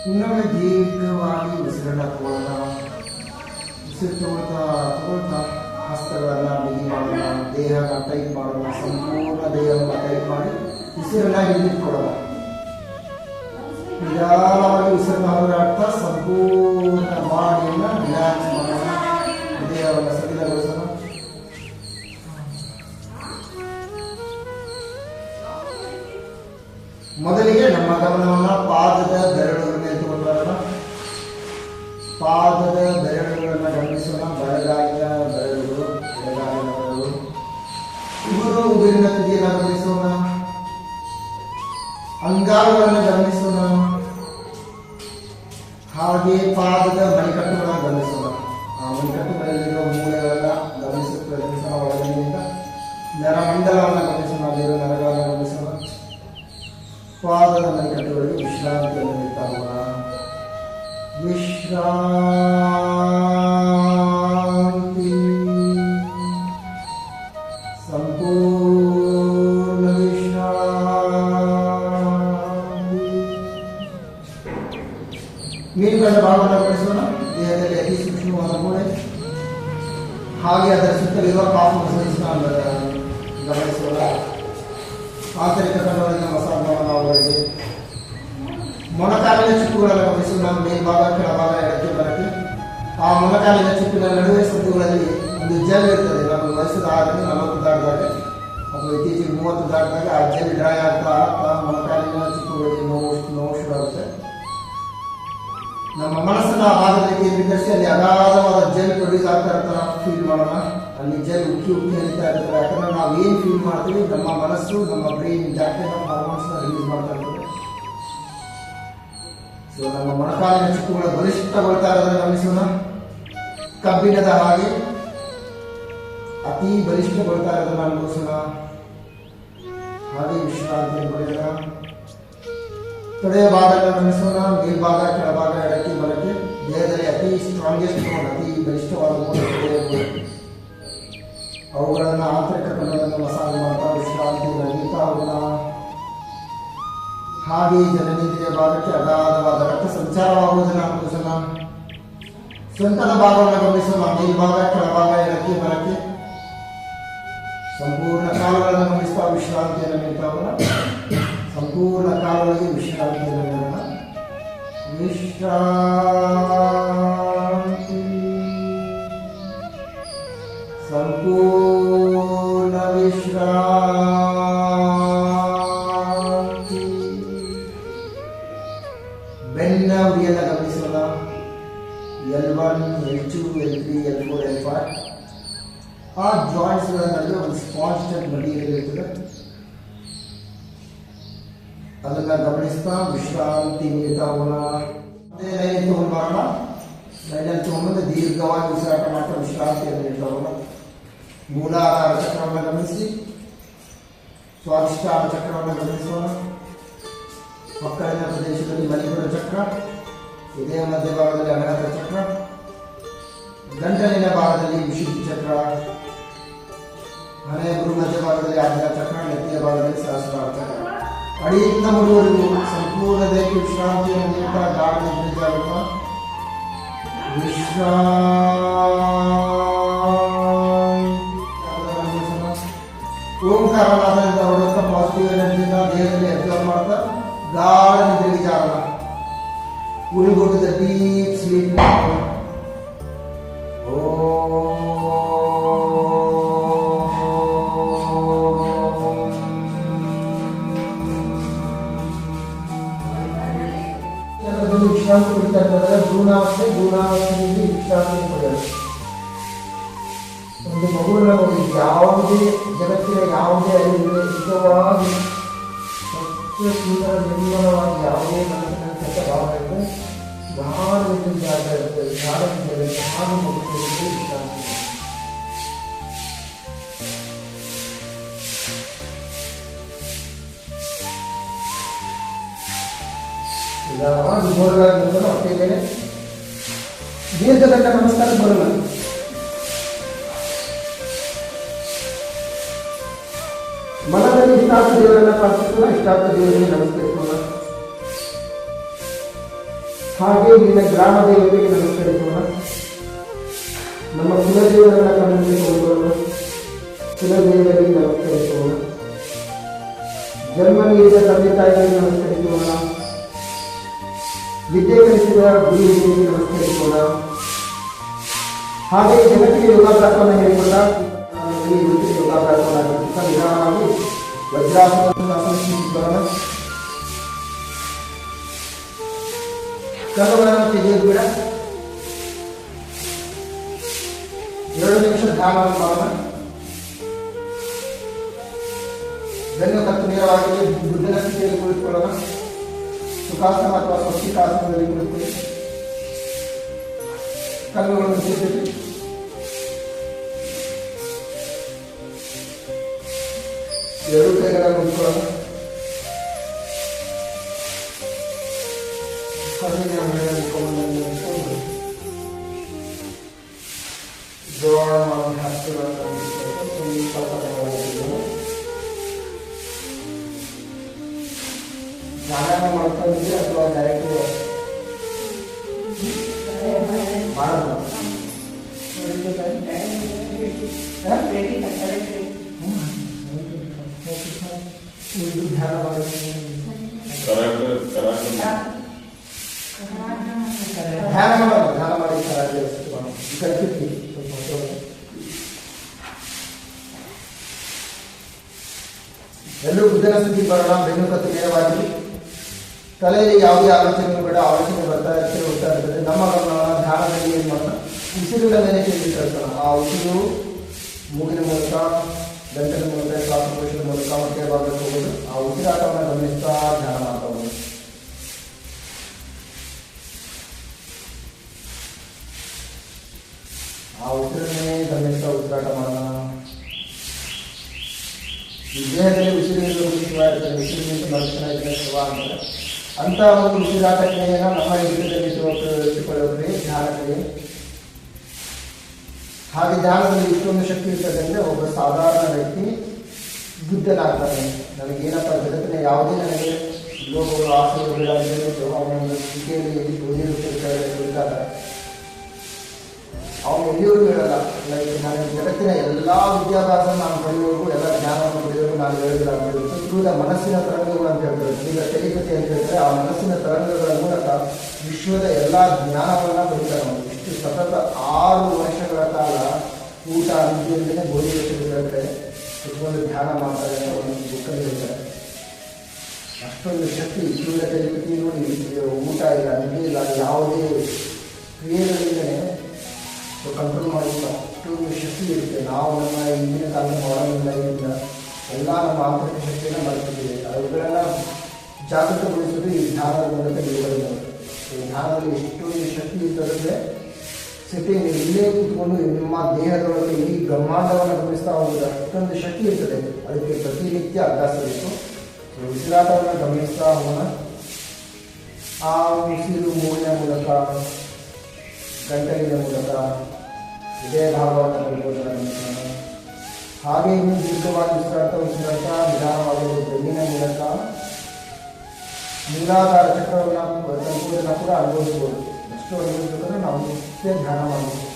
ಇನ್ನೊಮ್ಮೆ ದೀರ್ಘವಾಗಿ ಉಸಿರನ್ನ ತಗೊಳ್ಳೋಣ ಉಸಿರು ತಗೊಳ್ತಾ ಹಸ್ತಗಳನ್ನ ಬಿಗಿ ಮಾಡೋಣ ದೇಹನ ಟೈಟ್ ಮಾಡೋಣ ಸಂಪೂರ್ಣ ದೇಹವನ್ನು ಟೈಟ್ ಮಾಡಿ ಉಸಿರನ್ನ ಹಿಡಿದಿಟ್ಕೊಳ್ಳೋಣ ನಿಧಾನವಾಗಿ ಉಸಿರನ್ನ ಹೊರಗಾಡ್ತಾ ಸಂಪೂರ್ಣ ಬಾಡಿಯನ್ನ ರಿಲ್ಯಾಕ್ಸ್ ಮಾಡೋಣ ದೇಹವನ್ನು ಸಡಿಲಗೊಳಿಸೋಣ ಮೊದಲಿಗೆ ನಮ್ಮ ಗಮನವನ್ನ ಪಾದದ ಬೆರಳುಗಳ ಮೇಲೆ ತಗೊಂಡು ಬರೋಣ ಪಾದದ ಬೆರಳುಗಳನ್ನು ಗಮನಿಸೋಣ ಬಲಗಾಲಿನ ಬೆರಳುಗಳು ಎಡಗಾಲಿನ ಬೆರಳುಗಳು ಇವರು ಉಗುರಿನ ತುದಿಯನ್ನು ಗಮನಿಸೋಣ ಅಂಗಾಲುಗಳನ್ನು ಗಮನಿಸೋಣ. ಹಾಗೆ ಪಾದದ ಮಣಿಕಟ್ಟುಗಳನ್ನು ಗಮನಿಸೋಣ. ಆ ಮಣಿಕಟ್ಟುಗಳಲ್ಲಿರುವ ಮೂಳೆಗಳೆಲ್ಲ ಗಮನಿಸುತ್ತ ಪ್ರಯತ್ನಿಸೋಣ. ಒಳಗಿನಿಂದ ನರಮಂಡಲವನ್ನು ಗಮನಿಸೋಣ. ಅಲ್ಲಿರುವ ನರಗಳನ್ನು ಗಮನಿಸೋಣ. ಪಾದದ ಮಣಿಕಟ್ಟುಗಳಿಗೆ ವಿಶ್ರಾಂತಿಯನ್ನು ನೀಡ್ತಾ ಹೋಗೋಣ. ವಿಶ್ರಾಂತಿ, ಸಂಪೂರ್ಣ ವಿಶ್ರಾಂತಿ. ಮೀನುಗಳ ಭಾಗವನ್ನು ಗಮನಿಸೋಣ. ದೇಹದಲ್ಲಿ ಅತಿ ಸೂಕ್ಷ್ಮವಾದ ಮೂಳೆ, ಹಾಗೆ ಅದರ ಸುತ್ತಲಿರುವ ಪಾಪು ಗಮನಿಸೋಣ. ಆಂತರಿಕ ಕಣ್ಣುಗಳಿಂದ ಮಸಾಜ್ ಮಾಡೋಣ. ಅವುಗಳಿಗೆ ಮೊಣಕಾಲಿನ ಚಿಪ್ಪುಗಳನ್ನು ಗಮನಿಸೋಣ. ಮೇಲ್ಭಾಗ, ಕೆಳಭಾಗ, ಎಡಕ್ಕೆ ಬಲಕ್ಕೆ. ಆ ಮೊಣಕಾಲಿನ ಚಿಪ್ಪಿನ ನಡುವೆ ಸಂದುಗಳಲ್ಲಿ ಒಂದು ಜೆಲ್ ಇರ್ತದೆ. ನಾವು ವಯಸ್ಸು 40 ದಾಟಿದಾಗ ಅಥವಾ ಇತ್ತೀಚೆಗೆ 30 ದಾಟಿದಾಗ ಆ ಜೆಲ್ ಡ್ರೈ ಆಗ್ತಾ ಮೊಣಕಾಲಿನ ಚಿಪ್ಪುಗಳಿಗೆ ನೋವು ಶುರುವಾಗುತ್ತೆ. ನಮ್ಮ ಮನಸ್ಸನ್ನು ಆ ಭಾಗದಲ್ಲಿ ಕೇಂದ್ರೀಕರಿಸಿ ಅಲ್ಲಿ ಅಗಾಧವಾದ ಜೆಲ್ ಪ್ರೊಡ್ಯೂಸ್ ಆಗ್ತಾ ಇರ್ತಾರೆ ಫೀಲ್ ಮಾಡೋಣ. ಅಲ್ಲಿ ಜೆಲ್ ಉಕ್ಕಿ ಹರಿತಾ ಇರ್ತದೆ. ಯಾಕಂದ್ರೆ ನಾವು ಏನು ಫೀಲ್ ಮಾಡ್ತೀವಿ, ನಮ್ಮ ಮನಸ್ಸು, ನಮ್ಮ ಬ್ರೈನ್ ಜಾಸ್ತಿ ಹಾರ್ಮೋನ್ಸ್ ರಿಲೀಸ್ ಮಾಡ್ತಾ ಇರ್ತದೆ. ಸೊ ನಮ್ಮ ಮೊಣಕಾಲಿನ ಚಿಪ್ಪುಗಳು ಬಲಿಷ್ಠಗೊಳ್ತಾ ಇರೋದನ್ನು ಗಮನಿಸೋಣ. ಕಬ್ಬಿಣದ ಹಾಗೆ ಅತಿ ಬಲಿಷ್ಠಗೊಳ್ತಾ ಇರೋದನ್ನು ಅನುಭವಿಸೋಣ. ಹಾಗೆ ವಿಶ್ರಾಂತಿ ಪಡೆಯೋಣ. ತೊಡೆಯ ಭಾಗವನ್ನು ಗಮನಿಸೋಣ. ಮೇಲ್ಭಾಗ, ಕೆಳಭಾಗ, ಎಡಕ್ಕೆ ಬಲಕ್ಕೆ. ದೇಹದಲ್ಲಿ ಅತಿ ಸ್ಟ್ರಾಂಗೆಸ್ಟ್ ಬೋನ್, ಅತಿ ಬಲಿಷ್ಠವಾದ ಬೋನ್ ತೊಡೆಯ ಬೋನ್. ಅವುಗಳನ್ನು ಆಂತರಿಕ ಕಣ್ಣುಗಳನ್ನು ಮಸಾಜ್ ಮಾಡ್ತಾ ವಿಶ್ರಾಂತಿಯನ್ನು ನೀಡ್ತಾ ಹೋಗೋಣ. ಹಾಗೆ ಜನನೇಂದ್ರಿಯ ಭಾಗಕ್ಕೆ ಅಗಾಧವಾದ ರಕ್ತ ಸಂಚಾರವಾಗುವುದನ್ನು ಅನುಭವಿಸೋಣ. ಸೊಂಟದ ಭಾಗವನ್ನು ಗಮನಿಸೋಣ. ಮೇಲ್ಭಾಗ, ಕೆಳಭಾಗ, ಎಡಕ್ಕೆ ಬಲಕ್ಕೆ. ಸಂಪೂರ್ಣ ಕಾಲುಗಳನ್ನು ಗಮನಿಸ್ತಾ ವಿಶ್ರಾಂತಿಯನ್ನು ನೀಡ್ತಾ ಹೋಗೋಣ. ಸಂಪೂರ್ಣ ಕಾಲುಗಳಿಗೆ ವಿಶ್ರಾಂತಿಯನ್ನು ನೀಡೋಣ. ವಿಶ್ರಾಂತಿ, ಸಂಪೂರ್ಣ ವಿಶ್ರಾಂತಿ. ಬೆನ್ನ ಉರಿಯನ್ನು ಗಮನಿಸೋಣ. L1, L2, L3, L4, L5. ಆ ಜಾಯಿಂಟ್ಸ್ಗಳ ನಡುವೆ ಒಂದು ಸ್ಪಾಂಜ್ ಟೈಪ್ ಮಡಿಯಲ್ಲಿ ಇರ್ತದೆ. ಅದನ್ನ ಗಮನಿಸ್ತಾ ವಿಶ್ರಾಂತಿ ನೀಡ್ತಾ ಹೋಗೋಣ. ಅದೇ ಲೈನ್ ತಗೊಂಡ್ಬರೋಣ. ಲೈನಲ್ಲಿ ತಗೊಂಡ್ಬಂದು ದೀರ್ಘವಾಗಿ ಉಸಿರಾಟ ಮಾಡ್ತಾ ವಿಶ್ರಾಂತಿಯನ್ನು ನೀಡ್ತಾ ಹೋಗೋಣ. ಮೂಲಾಧಾರ ಚಕ್ರವನ್ನು ಗಮನಿಸಿ, ಸ್ವಾಧಿಷ್ಠಾನ ಚಕ್ರವನ್ನು ಗಮನಿಸೋಣ. ಮಕ್ಕಳಿನ ಪ್ರದೇಶದಲ್ಲಿ ಮಣಿಪುರ ಚಕ್ರ, ಎದೆಯ ಮಧ್ಯಭಾಗದಲ್ಲಿ ಅನಾಹತ ಚಕ್ರ, ಗಂಟಲಿನ ಭಾಗದಲ್ಲಿ ವಿಶುದ್ಧಿ ಚಕ್ರ, ಹಣೆಯ ಗುರು ಮಧ್ಯಭಾಗದಲ್ಲಿ ಆಜ್ಞಾ ಚಕ್ರ, ನೆತ್ತಿಯ ಭಾಗದಲ್ಲಿ ಸಹಸ್ರಾರ ಚಕ್ರ. ಅಡಿಯಿಂದ ಮುಳುವರೆಗೂ ಸಂಪೂರ್ಣ ದೇಹಕ್ಕೆ ವಿಶ್ರಾಂತಿಯನ್ನು ನೀಡ್ತಾ ಗಾಢ ನಿದ್ರೆ ಆಗುತ್ತಾ ಓಂಕಾರನಾಥದಿಂದ ಹೊರಡುತ್ತಾ ಪಾಸಿಟಿವ್ ಎನರ್ಜಿಯಿಂದ ದೇಹದಲ್ಲಿ ಅಬ್ಸರ್ವ್ ಮಾಡ್ತಾ ಗಾಢ ನಿದ್ರೆಗೆ ಜಾರೋಣ. We'll go to the deep sleep now. ವಿಶ್ರಾಂತಿ ಪಡಿತಾ ಇದ್ದಾರೆ. ಭ್ರೂಣಾವಸ್ಥೆಯಲ್ಲಿ ವಿಶ್ರಾಂತಿ ಪಡೆಯೋದು. ಒಂದು ಮಗುವಿನ ನೋಡಿ, ಯಾವುದೇ ಜಗತ್ತಿನ ಯಾವುದೇ ಅರಿವಿಗೆ ನಿಜವಾಗಿ ಸತ್ಯ ಸುಂದರ ನಿರ್ಮಲವಾಗಿ ಯಾವುದೇ ಮನಸ್ಸಿನ ಕೆಟ್ಟ ಭಾವ ಇರುತ್ತೆ, ಗಾಢ ನಿದ್ರೆಗೆ ಆಗ್ತಾ ಇರುತ್ತೆ. ಗಾಢ ನಿದ್ರೆಗೆ ಹಾಗೆ ಮಗುವಿಗೆ ವಿಶ್ರಾಂತಿ. ಬೋರ್ಗಳಾಗಿ ಬರೋಣ. ಹೊಟ್ಟೆ ಮೇಲೆ ದೀರ್ಘದಂಡ ನಮಸ್ಕಾರ ಬರೋಣ. ಮನದಲ್ಲಿ ಇಷ್ಟಾರ್ಥ ದೇವರನ್ನ ಪ್ರಾರ್ಥಿಸೋಣ. ಇಷ್ಟಾರ್ಥ ದೇವರಿಗೆ ನಮಸ್ಕರಿಸೋಣ. ಹಾಗೆ ನಿನ್ನ ಗ್ರಾಮ ದೇವರಿಗೆ ನಮಸ್ಕರಿಸೋಣ. ನಮ್ಮ ಕುಲದೇವರನ್ನ ಕಣ್ಣಲ್ಲಿ ಕೊಂಡೋಣ. ಕುಲದೇವರಿಗೆ ನಮಸ್ಕರಿಸೋಣ. ಜನ್ಮ ನೀಡಿದ ತಂದೆ ತಾಯಿಗಳಿಗೆ ನಮಸ್ಕರಿಸೋಣ. ವಿದ್ಯೆ ಕಲಿಸಿದ ಗುರುವಿಗೆ ನಮಸ್ಕರಿಸೋಣ. ಹಾಗೆ ಜಗತ್ತಿಗೆ ಯೋಗಾಭ್ಯಾಸವನ್ನು ಹೇಳಿಕೊಂಡ ಯೋಗಾಭ್ಯಾಸವನ್ನು ನಿಧಾನವಾಗಿ ವಜ್ರಾಸನವನ್ನು ಆಸನಿಸಿಕೊಳ್ಳೋಣ. ಕಣ್ಣುಗಳನ್ನು ತೆಗೆಯೋದು ಬೇಡ. 2 ನಿಮಿಷ ಧ್ಯಾನವನ್ನು ಮಾಡೋಣ. ಬೆನ್ನು ಕತ್ತು ನೇರವಾಗಿ ಬುದ್ಧಿನ ಸ್ಥಿತಿಯಲ್ಲಿ ಕುಳಿತುಕೊಳ್ಳೋಣ. ಸುಖಾಸನ ಅಥವಾ ಸ್ವಸ್ತಿಕಾಸನದಲ್ಲಿ ಕುಳಿತುಕೊಳ್ಳಿ. ಕಣ್ಣುಗಳನ್ನು ಮುಚ್ಚಿರಿ. ಎರಡು ಕೈಗಳನ್ನು ಮುಚ್ಕೊಳ್ಳೋಣ. ಕಣ್ಣಿನ ಮೇಲೆ ಮುಖವನ್ನು ಜೋಳ ಮಾಡಿ ಹಸ್ತಗಳನ್ನು ಧ್ಯಾನ ಮಾಡ್ತಾ ಇದ್ದೀವಿ ಅಥವಾ ಡೈರೆಕ್ಟ್ ಮಾಡೋದು ಧ್ಯಾನ ಮಾಡೋದು ಧ್ಯಾನ ಮಾಡಿ ಕಲ್ಪಿರ್ತೀವಿ. ಎಲ್ಲರೂ ಬುದ್ಧನ ಸ್ಥಿತಿ ಬರೋಣ. ಬೆನ್ನು ಕತ್ತು ನೇರವಾಗಿ. ತಲೆಯಲ್ಲಿ ಯಾವುದೇ ಆಲೋಚನೆ ಬೇಡ. ಆಲೋಚನೆ ಬರ್ತಾ ಇರ್ತದೆ, ಹೋಗ್ತಾ ಇರ್ತದೆ. ನಮ್ಮ ಗಮನವನ್ನು ಧ್ಯಾನದಲ್ಲಿ ಏನು ಮಾಡೋಣ, ಉಸಿರುಗಳ ಮೇಲೆ ಕೇಂದ್ರೀಕರಿಸೋಣ. ಆ ಉಸಿರು ಮೂಗಿನ ಮೂಲಕ, ಗಂಟಲಿನ ಮೂಲಕ, ಶ್ವಾಸಕೋಶದ ಮೂಲಕ ಹೊಟ್ಟೆ ಭಾಗಕ್ಕೆ ಹೋಗೋದು. ಆ ಉಸಿರಾಟವನ್ನು ಗಮನಿಸ್ತಾ ಧ್ಯಾನ ಮಾಡ್ತಾ ಹೋಗೋದು. ಆ ಉಸಿರನ್ನೇ ಗಮನಿಸ್ತಾ ಉಸಿರಾಟ ಮಾಡೋಣ. ಈ ದೇಹದಲ್ಲಿ ಉಸಿರಿನ ಮುಖ್ಯವಾಗಿ ಇರ್ತದೆ. ಉಸಿರಿನಿಂದ ಮನುಷ್ಯನ ಶಿವ ಅಂತಾರೆ. ಅಂತ ಒಂದು ಉಸಿರಾಟ ಕ್ರಿಯೆಯನ್ನು ನಮ್ಮ ಜೀವಿತದಲ್ಲಿ ಇಟ್ಟುಕೊಳ್ಳೋದ್ರೆ ಧ್ಯಾನ ಕ್ರಿಯೆ. ಹಾಗೆ ಧ್ಯಾನದಲ್ಲಿ ಇಷ್ಟೊಂದು ಶಕ್ತಿ ಇರ್ತದೆ ಅಂದರೆ ಒಬ್ಬ ಸಾಧಾರಣ ವ್ಯಕ್ತಿ ಬುದ್ಧನಾಗ್ತಾನೆ. ನನಗೇನಪ್ಪ ಜಗತ್ತಿನ ಯಾವುದೇ ನನಗೆ ಲೋಕಗಳು ಆಸೆಗಳು ಬಿಡಾಗಿದ್ದು ಅವನೊಂದು ಸ್ಥಿತಿಯಲ್ಲಿ ಓದಿರುತ್ತಾರೆ. ಅವನು ಎಲ್ಲಿವರೆಗೂ ಹೇಳಲ್ಲ, ಲೈಕ್ ನಾನು ಜಗತ್ತಿನ ಎಲ್ಲ ವಿದ್ಯಾಭ್ಯಾಸ ನಾನು ಪಡೆಯುವವರೆಗೂ, ಎಲ್ಲ ಜ್ಞಾನವನ್ನು ಪಡೆಯುವವರೆಗೂ ನಾನು ಹೇಳೋದಿಲ್ಲ ಅಂತ ಹೇಳಿದ್ರು. ಥ್ರೂ ಮನಸ್ಸಿನ ತರಂಗಗಳು ಅಂತ ಹೇಳ್ತಾರೆ. ಈಗ ಟೆಲಿಪತಿ ಅಂತ ಹೇಳ್ತಾರೆ. ಆ ಮನಸ್ಸಿನ ತರಂಗಗಳ ಮೂಲಕ ವಿಶ್ವದ ಎಲ್ಲ ಜ್ಞಾನವನ್ನು ಪಡಿತಾರೆ. ಅವನು ಇಷ್ಟು ಸತತ 6 ವರ್ಷಗಳ ಕಾಲ ಊಟ ನಿದ್ದೆಯಿಂದಲೇ ಗೋಧಿ ಹೇಳ್ತಾರೆ, ಕುತ್ಕೊಂಡು ಧ್ಯಾನ ಮಾಡ್ತಾರೆ ಅಂತ ಒಂದು ಬುಕ್ಕಲ್ಲಿ ಹೇಳ್ತಾರೆ. ಅಷ್ಟೊಂದು ಶಕ್ತಿ ಇಷ್ಟೊಂದು ಟೆಲಿಪತಿ ನೋಡಿ. ಊಟ ಇಲ್ಲ, ನಿದ್ದೆ ಇಲ್ಲ, ಯಾವುದೇ ಕ್ರಿಯೆಗಳಿಂದಲೇ ಕಂಟ್ರೋಲ್ ಮಾಡಿಲ್ಲ. ಅಷ್ಟೊಂದು ಶಕ್ತಿ ಇರುತ್ತೆ. ನಾವು ನಮ್ಮ ಹಿಂದಿನ ಕಾಲದ ಮಾಡೋದಿಲ್ಲ. ಇಲ್ಲ, ಎಲ್ಲ ನಮ್ಮ ಆಂತರಿಕ ಶಕ್ತಿಯನ್ನು ಮಾಡ್ತಿದ್ದೀವಿ. ಅವುಗಳೆಲ್ಲ ಜಾಗೃತಗೊಳಿಸೋದು ಈ ಧ್ಯಾನದ ಮೂಲಕ ಯೋಗದಿಂದ. ಈ ಧ್ಯಾನದಲ್ಲಿ ಎಷ್ಟೊಂದು ಶಕ್ತಿ ಇರ್ತದಂದರೆ ಸಿಟ್ಟಿಂಗ್ ಇಲ್ಲೇ ಕೂತ್ಕೊಂಡು ನಿಮ್ಮ ದೇಹದೊಳಗೆ ಇಡೀ ಬ್ರಹ್ಮಾಂಡವನ್ನು ಗಮನಿಸ್ತಾ ಹೋಗೋದು. ಅಷ್ಟೊಂದು ಶಕ್ತಿ ಇರ್ತದೆ. ಅದಕ್ಕೆ ಪ್ರತಿನಿತ್ಯ ಅಭ್ಯಾಸ ಬೇಕು. ಉಸಿರಾಟವನ್ನು ಗಮನಿಸ್ತಾ ಹೋಗೋಣ. ಆ ಉಸಿರು ಮೂಗಿನ ಮೂಲಕ, ಗಂಟಲಿನ ಮೂಲಕ ಇದೇ ಭಾಗವನ್ನು ಪಡೆಯುವುದನ್ನು ಗಮನಿಸೋಣ. ಹಾಗೆ ಇನ್ನು ದೀರ್ಘವಾಗಿ ಉಸಿರಾಟ ನಿಧಾನವಾಗಿ ಬೆನ್ನಿನ ಮೂಲಕ ಮೂಲಾಧಾರ ಚಕ್ರವನ್ನು ತಲುಪುವುದನ್ನು ಕೂಡ ಅನುಭವಿಸ್ಬೋದು. ಎಷ್ಟು ಅನುಭವಿಸಬೇಕಂದ್ರೆ ನಾವು ನಿತ್ಯ ಧ್ಯಾನ ಮಾಡಬೇಕು.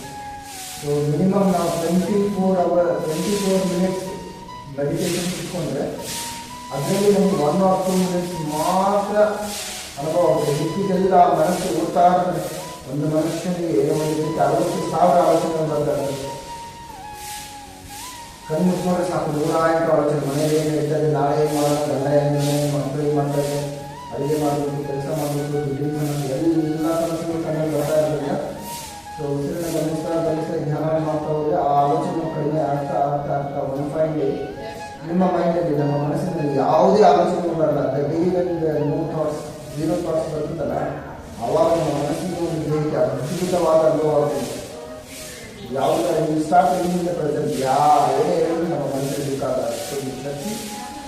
ಸೊ ಮಿನಿಮಮ್ ನಾವು 24 ಮಿನಿಟ್ಸ್ ಮೆಡಿಟೇಷನ್ ಇಟ್ಕೊಂಡ್ರೆ ಅದರಲ್ಲಿ ನಮಗೆ 1 or 2 ಮಿನಿಟ್ಸ್ ಮಾತ್ರ ಅನುಭವ ಆಗುತ್ತೆ. ಮಿಕ್ಕಿದೆಲ್ಲ ಮನಸ್ಸು ಓದ್ತಾ ಇರ್ತದೆ. ಒಂದು ಮನುಷ್ಯನಿಗೆ ಒಂದು 60,000 ಆಲೋಚನೆಗಳು ಬರ್ತಾರೆ. ಕಣ್ಣು ಮುಚ್ಕೊಂಡ್ರೆ ಸಾಕು, 108 ಆಲೋಚನೆ. ಮನೇಲಿ ಏನು ಇರ್ತದೆ, ನಾಳೆ ಏನು ಮಾಡೋಣ, ಗಂಡ ಏನು, ಮಕ್ಕಳು ಏನು ಮಾಡ್ತಾರೆ, ಅಡುಗೆ ಮಾಡಬೇಕು, ಕೆಲಸ ಮಾಡಬೇಕು, ದುಡ್ಡಿನ ಎಲ್ಲ ಕನಸುಗಳು ಕಣ್ಣಲ್ಲಿ ಬರ್ತಾ ಇರ್ತದೆ. ಸೊ ಉಸಿರನ್ನ ಗಮನಿಸ್ತಾ ಧ್ಯಾನ ಮಾಡ್ತಾ ಹೋದರೆ ಆ ಆಲೋಚನೆ ಕಡಿಮೆ ಆಗ್ತಾ ಒಂದು ಫೈನಲಿ ನಿಮ್ಮ ಮೈಂಡಲ್ಲಿ, ನಮ್ಮ ಮನಸ್ಸಿನಲ್ಲಿ ಯಾವುದೇ ಆಲೋಚನೆ ಬರಲ್ಲ. ನೋ ಥಾಟ್ಸ್, 0 ಥಾಟ್ಸ್ ಬರ್ತದಲ್ಲ, ಆವಾಗ ನಮ್ಮ ಮನಸ್ಸಿಗೆ ಒಂದು ದೇಹಕ್ಕೆ ಅದ್ಭುತವಾದ ಅನುಭವ ಆಗುತ್ತೆ. ಯಾವುದರ ಈ ಸ್ಟಾರ್ಟ್ ಇಂದ ಪ್ರೆಸೆಂಟ್ ಯಾರೇ ಹೇಳಿದ್ರು ನಮ್ಮ ಮನಸ್ಸಿಗೆ ಬೇಕಾದ ಅಷ್ಟೊಂದು ಶಕ್ತಿ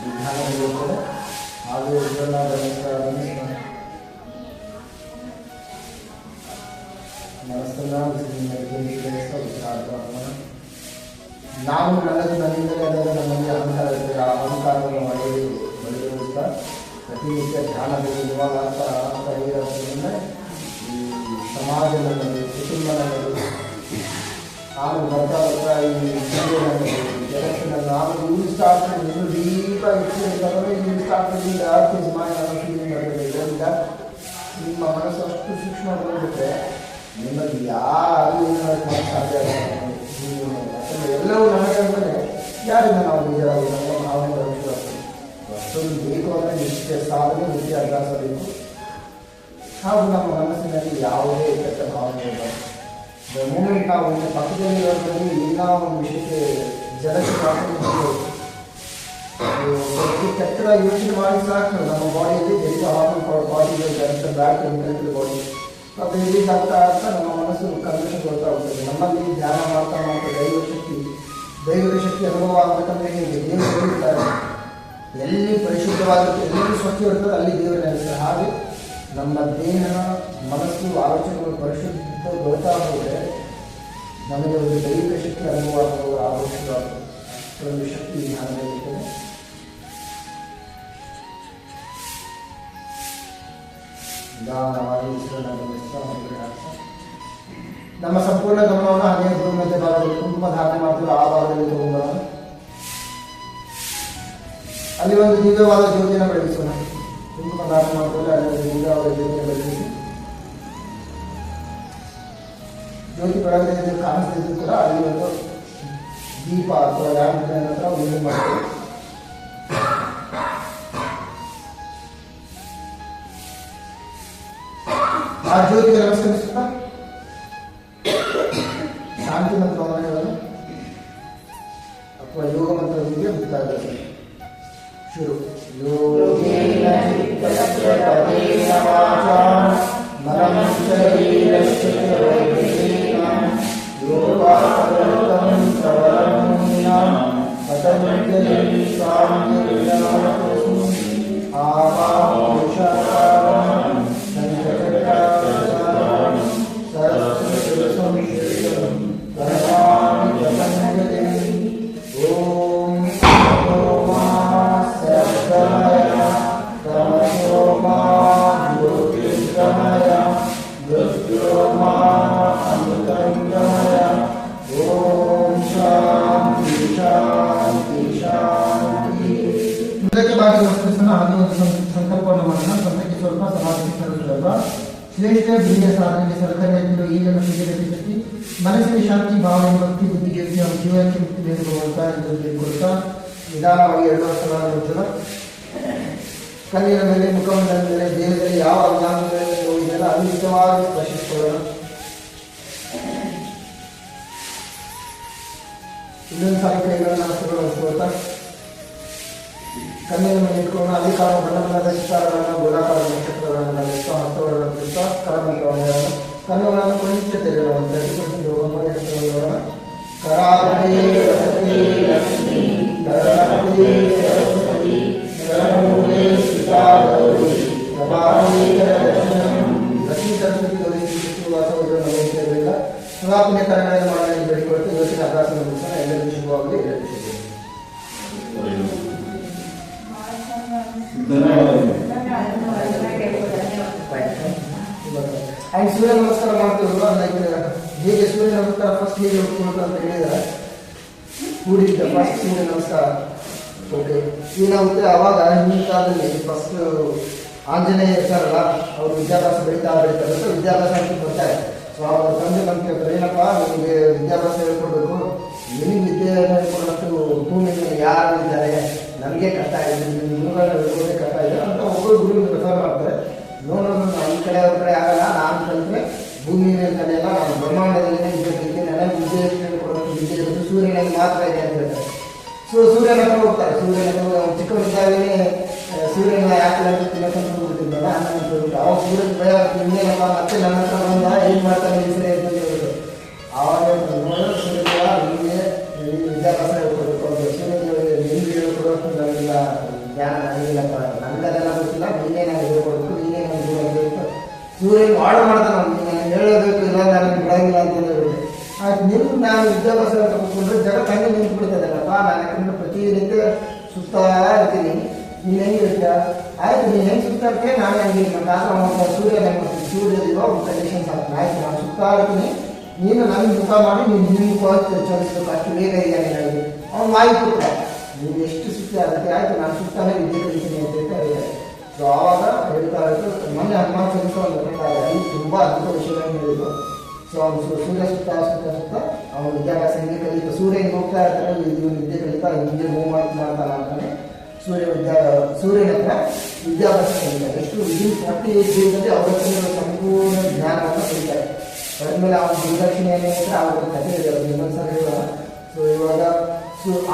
ಈ ಧ್ಯಾನದಲ್ಲಿ ಇರ್ತದೆ. ಹಾಗೆ ಇದೆಲ್ಲ ನಾನು ನನ್ನದು ನನ್ನಿಂದಲೇ ಅದನ್ನು ನಮ್ಮಲ್ಲಿ ಅಹಂಕಾರ ಇರ್ತದೆ. ಆ ಅಹಂಕಾರವನ್ನು ಬೆಳೆಯೋದಕ್ಕೆ ಪ್ರತಿನಿತ್ಯ ಧ್ಯಾನದಲ್ಲಿ ಇವಾಗ ಇರೋದ್ರಿಂದ ಈ ಸಮಾಜ ನನ್ನದು, ಕುಟುಂಬ ನನ್ನದು, ನಾನು ಬರ್ತಾ ಈ ಜಗತ್ತಿನ ನಾನು ಇವು ಸ್ಟಾರ್ಟ್ ಇನ್ನೂ ಡೀಪಾಗಿ ಇರ್ತದೆ. ಇವು ಸ್ಟಾರ್ಟ್ ಇದರಿಂದ ನಿಮ್ಮ ಮನಸ್ಸು ಅಷ್ಟು ಸೂಕ್ಷ್ಮ ಬಂದುಬಿಟ್ರೆ ನಿಮ್ಮಲ್ಲಿ ಯಾರು ಏನು ಸಾಧ್ಯ ಆಗುತ್ತೆ. ಎಲ್ಲವೂ ನಮಗೆ ಅಂದರೆ ಯಾರಿಂದ ನಾವು ಬೇಜಾರಾಗಿ ನಾವೇ ಬರಬೇಕಾಗ್ತದೆ. ಅಷ್ಟೊಂದು ಬೇಕು ಅಂದರೆ ನಿತ್ಯ ಸಾಧನೆ, ನಿತ್ಯ ಅಭ್ಯಾಸ ಬೇಕು. ಹಾಗೂ ನಮ್ಮ ಮನಸ್ಸಿನಲ್ಲಿ ಯಾವುದೇ ಕೆಟ್ಟ ಭಾವನೆ ಇರಬಾರ್ದು. ಮೂಮೆಂಟ್ ನಾವು ಒಂದು ಪಕ್ಕದಲ್ಲಿರೋದ್ರಲ್ಲಿ ಏನೋ ಒಂದು ವಿಷಯಕ್ಕೆ ಜಲಕ್ಕೆ ವ್ಯಕ್ತಿ ಕೆಟ್ಟ ಯೋಚನೆ ಮಾಡಿ ಸಾಕು ನಮ್ಮ ಬಾಡಿಯಲ್ಲಿ ಜೈವಿಕ ಹಾರ್ಮೋನ್ ಬಾಡಿಗೆ ಬ್ಯಾಡ್ ಕೆಮಿಕಲ್ ಬಾಡಿ ಅದು ರಿಲೀಸ್ ಆಗ್ತಾ ಆಗ್ತಾ ನಮ್ಮ ಮನಸ್ಸು ಕಲ್ಮಶಗೊಳ್ತಾ ಹೋಗ್ತದೆ. ನಮ್ಮಲ್ಲಿ ಧ್ಯಾನ ಮಾಡ್ತಾ ಮಾಡ್ತಾ ದೈವಿಕ ಶಕ್ತಿ ಅನುಭವ ಆಗಬೇಕಂದ್ರೆ ಹೇಗೆ ದೇವರು ಹೇಳಿದ್ದಾರೆ, ಎಲ್ಲಿ ಪರಿಶುದ್ಧವಾಗಿರುತ್ತೆ ಎಲ್ಲಿ ಸ್ವಚ್ಛ ಇರ್ತದೆ ಅಲ್ಲಿ ದೇವರು ನೆಲೆಸ್ತಾರೆ. ಹಾಗೆ ನಮ್ಮ ದೇಹ ಮನಸ್ಸು ಆಲೋಚನೆಗಳು ಪರಿಶುದ್ಧಗೊಳ್ತಾ ಹೋದರೆ ನಮಗೆ ಒಂದು ದೈವಿಕ ಶಕ್ತಿ ಅನುಭವ ಆಗೋಷ್ಠವಾಗ್ತದೆ. ಒಂದು ಶಕ್ತಿ ಧ್ಯಾನದಲ್ಲಿರ್ತದೆ. ನಿಧಾನವಾಗಿ ನಮ್ಮ ಸಂಪೂರ್ಣ ಗಮನವನ್ನು ಅನೇಕ ಮಧ್ಯ ಭಾಗದಲ್ಲಿ ಕುಂಕುಮ ಧಾರಣೆ ಮಾಡ್ತೀವಿ ಆ ಭಾಗದಲ್ಲಿ ತಗೊಂಡೋಣ. ಅಲ್ಲಿ ಒಂದು ದಿವ್ಯವಾದ ಜ್ಯೋತಿಯನ್ನು ಬೆಳಗಿಸೋಣ. ಕುಂಕುಮ ಧಾರಣೆ ಮಾಡ್ತಾರೆ ಅಲ್ಲಿ ಒಂದು ದಿವ್ಯವಾದ ಜ್ಯೋತಿಯನ್ನು ಬೆಳಗಿಸಿ ಜ್ಯೋತಿ ಬೆಳಗ್ಗೆ ಕಾಣಿಸ್ತಿದ್ರು ಕೂಡ ಅಲ್ಲಿ ಒಂದು ದೀಪ ಅಥವಾ ಲ್ಯಾಂಪ್ ಹತ್ರ ಉಂಡು ಮಾಡ್ತೀವಿ. ಆ ಜ್ಯೋತಿಗೆ ನಮಸ್ಕರಿಸುತ್ತಾ ಶಾಂತಿ ಮಂತ್ರವನ್ನು ಹೇಳೋದು ಅಥವಾ ಯೋಗ ಮಂತ್ರದೊಂದಿಗೆ ಮುಕ್ತಾಯಗೊಳಿಸೋದು. ಶುರು. ಯೋಗೇನ ಚಿತ್ತಸ್ಯ ವಾಚಾ ಮನಃ ಶರೀರಸ್ಯ ಯೋಗೇನ ಯೋಗಾಸನಂ ಪ್ರವರಣ್ಯಂ ಪತಂಜಲಿ ಸ್ವಾಮಿನಾಥೋ ಆವಾಹುಷಾರಂ ಸಂಕಟಕರಂ ಸರಸ್ವತೀಂ ಕರ್ಮಾಣಿ ಪತಂಜಲಿ. ಓಂ ಸೋಮಾ ಸದ್ಗಮಯ ತಮಸೋಮಾ ಜ್ಯೋತಿರ್ಗಮಯ ಮೃತ್ಯೋರ್ಮಾ ಅಮೃತಂಗಮಯ. ಓಂ ಶಾಂತಿ ಶಾಂತಿ ಶಾಂತಿ. ಇದಕ್ಕೆ ಬಾಕಿ ವಸ್ತುಸನ್ನ ಹಾಗೆ ಒಂದು ಸಂಕಲ್ಪವನ್ನು ಮಾಡೋಣ. ಸಮಯಕ್ಕೆ ಸ್ವಲ್ಪ ಸಮಾಧಿಗೆ ಸ್ವಲ್ಪ ಶ್ರೇಷ್ಠ ಬಿರಿಯ ಸಾಧನೆಗೆ ಸಲಕರಣೆಗಳು ಈಗಲೂ ಸಿಗಬೇಕಿದ್ದಲ್ಲಿ ಮನಸ್ಸಿನ ಶಾಂತಿ ಭಾವನೆ ಭಕ್ತಿ ಬುದ್ಧಿಗೆ ಜೀವನಕ್ಕೆ ಮುಕ್ತಿ ಬೇಡುವಂತ ಇದನ್ನು ಬೇಡ್ಕೊಳ್ತಾ ನಿಧಾನವಾಗಿ 2 ವರ್ಷಗಳ ನಂತರ ಕಣ್ಣಿನ ಮೇಲೆ ಮುಖಮಂಡಲದ ಮೇಲೆ ದೇಹದಲ್ಲಿ ಯಾವ ಅಂಗಾಂಗಗಳಲ್ಲಿ ನೋವಿದೆಯಲ್ಲ ಅನಿಷ್ಟವಾಗಿ ಸ್ಪರ್ಶಿಸಿಕೊಳ್ಳೋಣ. ಇನ್ನೊಂದು ಸಾರಿ ಕೈಗಳನ್ನು ಹಸ್ತಗೊಳಿಸ್ಕೊಳ್ತಾ ಕಣ್ಣಿನ ಮೇಲೆ ಇಟ್ಕೊಂಡು ಅಧಿಕಾರ ಬಣ್ಣದ ಚಿತ್ತಾರಗಳನ್ನು ಗೋಲಾಕಾರ ನಕ್ಷತ್ರಗಳನ್ನು ಹಸ್ತಗಳನ್ನು ತಿರುತ್ತಾ ಕರಮಂತ್ರವನ್ನು ಕಣ್ಣುಗಳನ್ನು ಕೊಂಚ ತೆರೆಯೋಣ. 30% ಯೋಗ ಕರಾವಳಿ ವಸತಿ ಲಕ್ಷ್ಮೀ ಕರಾವಳಿ ಸರಸ್ವತಿ ಕರಮೂಲೆ ಸೀತಾಗೌರಿ ಪ್ರಭಾವೀಕರ ದರ್ಶನಂ. ಲಕ್ಷ್ಮೀ ಸರಸ್ವತಿ ಗೌರಿ ವಾಸವಿರುವ ನಮೋದಿಲ್ಲ ಸದಾ ಪುಣ್ಯಕರಗಳನ್ನು ಮಾಡಲು ಬೇಡಿಕೊಳ್ತು. ಇವತ್ತಿನ ಅಭ್ಯಾಸ ಮುಗಿಸೋಣ. ಎಲ್ಲರಿಗೂ ಶುಭವಾಗಲಿ. ಎಲ್ಲರಿಗೂ ಶುಭ. ಆ್ಯಂಡ್ ಸೂರ್ಯ ನಮಸ್ಕಾರ ಮಾಡ್ತಿದ್ರು ಹೇಗೆ ಸೂರ್ಯ ನಮಸ್ಕಾರ ಫಸ್ಟ್ ಹೇಗೆ ಹೋಗ್ಕೊಂಡು ಅಂತ ಹೇಳಿದರೆ ಕೂಡಿದ್ದ ಫಸ್ಟ್ ಸೂರ್ಯ ನಮಸ್ಕಾರ. ಓಕೆ, ಏನಾಗುತ್ತೆ ಅವಾಗ ಹಿಂದಿನ ಕಾಲದಲ್ಲಿ ಫಸ್ಟ್ ಆಂಜನೇಯ ಇರ್ತಾರಲ್ಲ ಅವರು ವಿದ್ಯಾಭ್ಯಾಸ ಬೆಳೀತಾರೆ ವಿದ್ಯಾಭ್ಯಾಸ ಅಂತ ಬರ್ತಾರೆ. ಸೊ ಅವ್ರ ತಂದೆ ನಮಗೆ ಏನಪ್ಪ ನಿಮಗೆ ವಿದ್ಯಾಭ್ಯಾಸ ಹೇಳ್ಕೊಡ್ಬೇಕು, ನಿಮಗೆ ವಿದ್ಯೆ ಹೇಳ್ಕೊಡೋಷ್ಟು ಭೂಮಿಗೆ ಯಾರು ಇದ್ದಾರೆ, ನಮಗೆ ಕಷ್ಟ ಇದೆ, ಗುರುಗಳನ್ನ ಹೇಳ್ಕೊಳ್ಳೋದೇ ಕಷ್ಟ ಇದೆ ಅಂತ ಒಬ್ಬರು ಗುರು ಪ್ರಿಫರ್ ಮಾಡ್ತಾರೆ. ನೋಡೋದು ನಮ್ಮ ಕಡೆ ಅವ್ರ ಕಡೆ ಆಗಲ್ಲ, ನಾನು ಕಲಿತ್ರೆ ಭೂಮಿ ಮೇಲೆ ಕಲಿಯಲ್ಲ, ನಾನು ಬ್ರಹ್ಮಾಂಡದಲ್ಲಿ ವಿದ್ಯೆ ಕಲಿತೀನಿ, ನನಗೆ ವಿದ್ಯೆ ಹೇಳ್ಕೊಡೋಷ್ಟು ವಿದ್ಯೆ ಇರೋದು ಸೂರ್ಯನಲ್ಲಿ ಮಾತ್ರ ಇದೆ ಅಂತ ಹೇಳ್ತಾರೆ. ಸೊ ಸೂರ್ಯನ ಹತ್ರ ಹೋಗ್ತಾರೆ. ಸೂರ್ಯನ ಚಿಕ್ಕವರಿದ್ದಾಗಲೇ ಸೂರ್ಯನ ಯಾಕೆ ತಿನ್ನಕ್ಕಂತ ಹೋಗ್ತಿದ್ದಲ್ಲ ಅನ್ನೋದು ಅವಾಗ ಸೂರ್ಯನ ಭಯ ಇನ್ನೇನಪ್ಪ ಮತ್ತೆ ನನ್ನ ಹತ್ರ ಬಂದ ಏನು ಮಾಡ್ತಾನೆ ಈ ಸರಿ ಅಂತ ಹೇಳಿದ್ರು. ಆವಾಗ ಸೂರ್ಯ ನಿಮಗೆ ವಿದ್ಯಾಭ್ಯಾಸ ಹೇಳ್ಕೊಡ್ಬೇಕು ಅಂತ ಸೂರ್ಯದೇವರಿಗೆ ನಿಮ್ಗೆ ಹೇಳ್ಕೊಡೋಷ್ಟು ನನಗಿಲ್ಲ ಜ್ಞಾನ, ನನಗಿಲ್ಲಪ್ಪ, ನನಗದೆಲ್ಲ ಗೊತ್ತಿಲ್ಲ, ನೀನೇ ನಾನು ಹೇಳ್ಕೊಡ್ಬೇಕು, ನೀನೇ ನನಗೆ ಹೇಳಬೇಕು. ಸೂರ್ಯನ ಹಾಳು ಮಾಡ್ತಾನೆ, ನಾನು ಹೇಳಬೇಕು ಇಲ್ಲ ನನಗೆ ಬಿಡಂಗಿಲ್ಲ ಅಂತ ಹೇಳಿದ್ರು. ಆಯ್ತು, ನಿಮ್ಗೆ ನಾನು ವಿದ್ಯಾಭ್ಯಾಸ ಹೇಳ್ಕೊಂಡ್ರೆ ಜಗತ್ತು ಹಂಗೆ ನಿಂತು ಬಿಡ್ತದಲ್ಲಪ್ಪ, ನಾನು ಯಾಕಂದ್ರೆ ಪ್ರತಿನಿತ್ಯ ಸುತ್ತಾ ಇರ್ತೀನಿ, ನೀನು ಹೆಂಗೆ ಇರ್ತೀಯ, ಆಯ್ತು ನೀನು ಹೆಂಗೆ ಸುತ್ತಾ ಇರ್ತೀಯ ನಾನು ಹೆಂಗೆ ಸೂರ್ಯ ಹೆಂಗೆ ಸೂರ್ಯದಿರೋ ಒಂದು ಕಂಡೀಷನ್ಸ್ ಆಗ್ತದೆ. ಆಯ್ತು ನಾನು ಸುತ್ತಾ ಇರ್ತೀನಿ, ನೀನು ನನಗೆ ಮುಖ ಮಾಡಿ ನೀನು ಹಿಂದೆ ಚಲಿಸ್ಬೇಕು, ಅಷ್ಟು ಬೇಗ ಇದ್ದಾನೆ ನನಗೆ ಅವ್ನು ಮಾಹಿತಿ ಕೊಡ್ತಾರೆ. ನೀನು ಎಷ್ಟು ಸುತ್ತಿ ಆಗುತ್ತೆ, ಆಯಿತು ನಾನು ಸುತ್ತಾನೆ ವಿದ್ಯೆ ಕಲಿತೀನಿ ಅಂತ ಹೇಳ್ತಾರೆ. ಸೊ ಆವಾಗ ಹೇಳ್ತಾ ಇತ್ತು ಮೊನ್ನೆ ಹನುಮಾನ ಚಾಲಿಸೋ ಒಂದು ಹೇಳ್ತಾರೆ, ಅಲ್ಲಿ ತುಂಬ ಅದ್ಭುತ ವಿಷಯಗಳನ್ನು ಹೇಳಿದ್ರು. ಸೊ ಅವನು ಸೂರ್ಯ ಸುತ್ತ ಅವನು ವಿದ್ಯಾಭ್ಯಾಸ ಹಿಂಗೆ ಕಲಿತ ಸೂರ್ಯ ಹಿಂಗೆ ಹೋಗ್ತಾ ಇರ್ತಾರೆ, ಇವನು ವಿದ್ಯೆ ಕಲಿತಾ ಹಿಂಗೆ ಮೂವ್ ಮಾಡ್ತಾನೆ ಅಂತಾನೆ ಸೂರ್ಯನ ಹತ್ರ ವಿದ್ಯಾಭ್ಯಾಸ ಕಲಿತಾರೆ. ಎಷ್ಟು ವಿದಿನ್ 48 ಡೇಸಲ್ಲಿ ಅವರ ಸಂಪೂರ್ಣ ಜ್ಞಾನವನ್ನು ಕಲಿತಾರೆ. ಅದಾದ್ಮೇಲೆ ಅವನ ದುರ್ದಕ್ಷಿಣೆ ಏನಿದ್ರೆ ಅವ್ರ ಕಥೆ ಇದೆ, ಇನ್ನೊಂದ್ಸಲ ಹೇಳೋಣ. ಸೊ ಸೊ ಇವಾಗ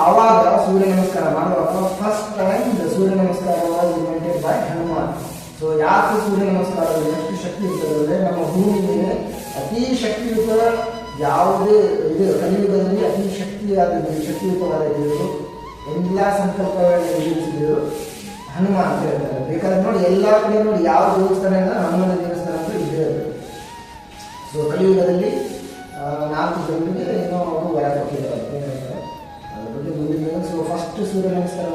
ಆವಾಗ ಸೂರ್ಯ ನಮಸ್ಕಾರ ಮಾಡುವಾಗ ಫಸ್ಟ್ ಟೈಮ್ ಸೂರ್ಯ ನಮಸ್ಕಾರ ಇನ್ವೆಂಟೆಡ್ ಬೈ ಹನುಮಾನ್. ಸೊ ಯಾಕೆ ಸೂರ್ಯ ನಮಸ್ಕಾರ ಎಷ್ಟು ಶಕ್ತಿ ಇರ್ತದೆ ಅಂದರೆ ನಮ್ಮ ಭೂಮಿ ಮೇಲೆ ಅತಿ ಶಕ್ತಿಯುತ ಯಾವುದೇ ಇದು ಕಲಿಯುಗದಲ್ಲಿ ಅತಿ ಶಕ್ತಿಯುತವಾದ ದೇವರು ಎಲ್ಲ ಸಂಕಲ್ಪಗಳನ್ನು ಈಡೇರಿಸಿದರು ಹನುಮಾನ್ ಅಂತ ಹೇಳ್ತಾರೆ. ಬೇಕಾದ್ರೆ ನೋಡಿ ಎಲ್ಲ ಕಡೆ ನೋಡಿ ಯಾವ ದೇವಸ್ಥಾನ ಇಲ್ಲ ಹನುಮಾನ ದೇವಸ್ಥಾನ ಅಂತ ಇದ್ದೇ ಇರುತ್ತೆ. ಸೊ ಕಲಿಯುಗದಲ್ಲಿ 4 ಜನರಿಗೆ ಏನೋ ಅವರು ವರ ಕೊಟ್ಟಿದ್ದಾರೆ ಅದ್ರ ಬಗ್ಗೆ ಮುಂದಿನ. ಸೊ ಫಸ್ಟ್ ಸೂರ್ಯ ನಮಸ್ಕಾರ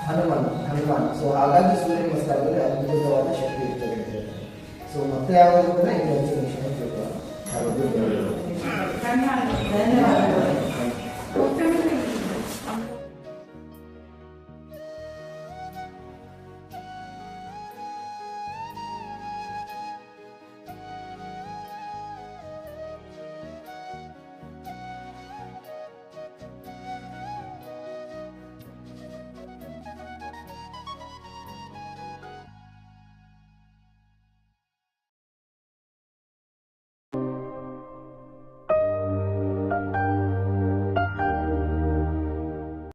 ಹನುಮಾನ್. ಸೊ ಹಾಗಾಗಿ ಸೂರ್ಯ ನಮಸ್ಕಾರದಲ್ಲಿ ಅದ್ಭುತವಾದ ಶಕ್ತಿ ಇರ್ತದೆ ಅಂತ ಹೇಳ್ತಾರೆ. ಸೊ ಮತ್ತೆ ಯಾವಾಗ ಕೂಡ ಇನ್ನೊಂದು ವಿಷಯ ತಿಳ್ಕೊಳ್ಳೋಣ. ಧನ್ಯವಾದಗಳು.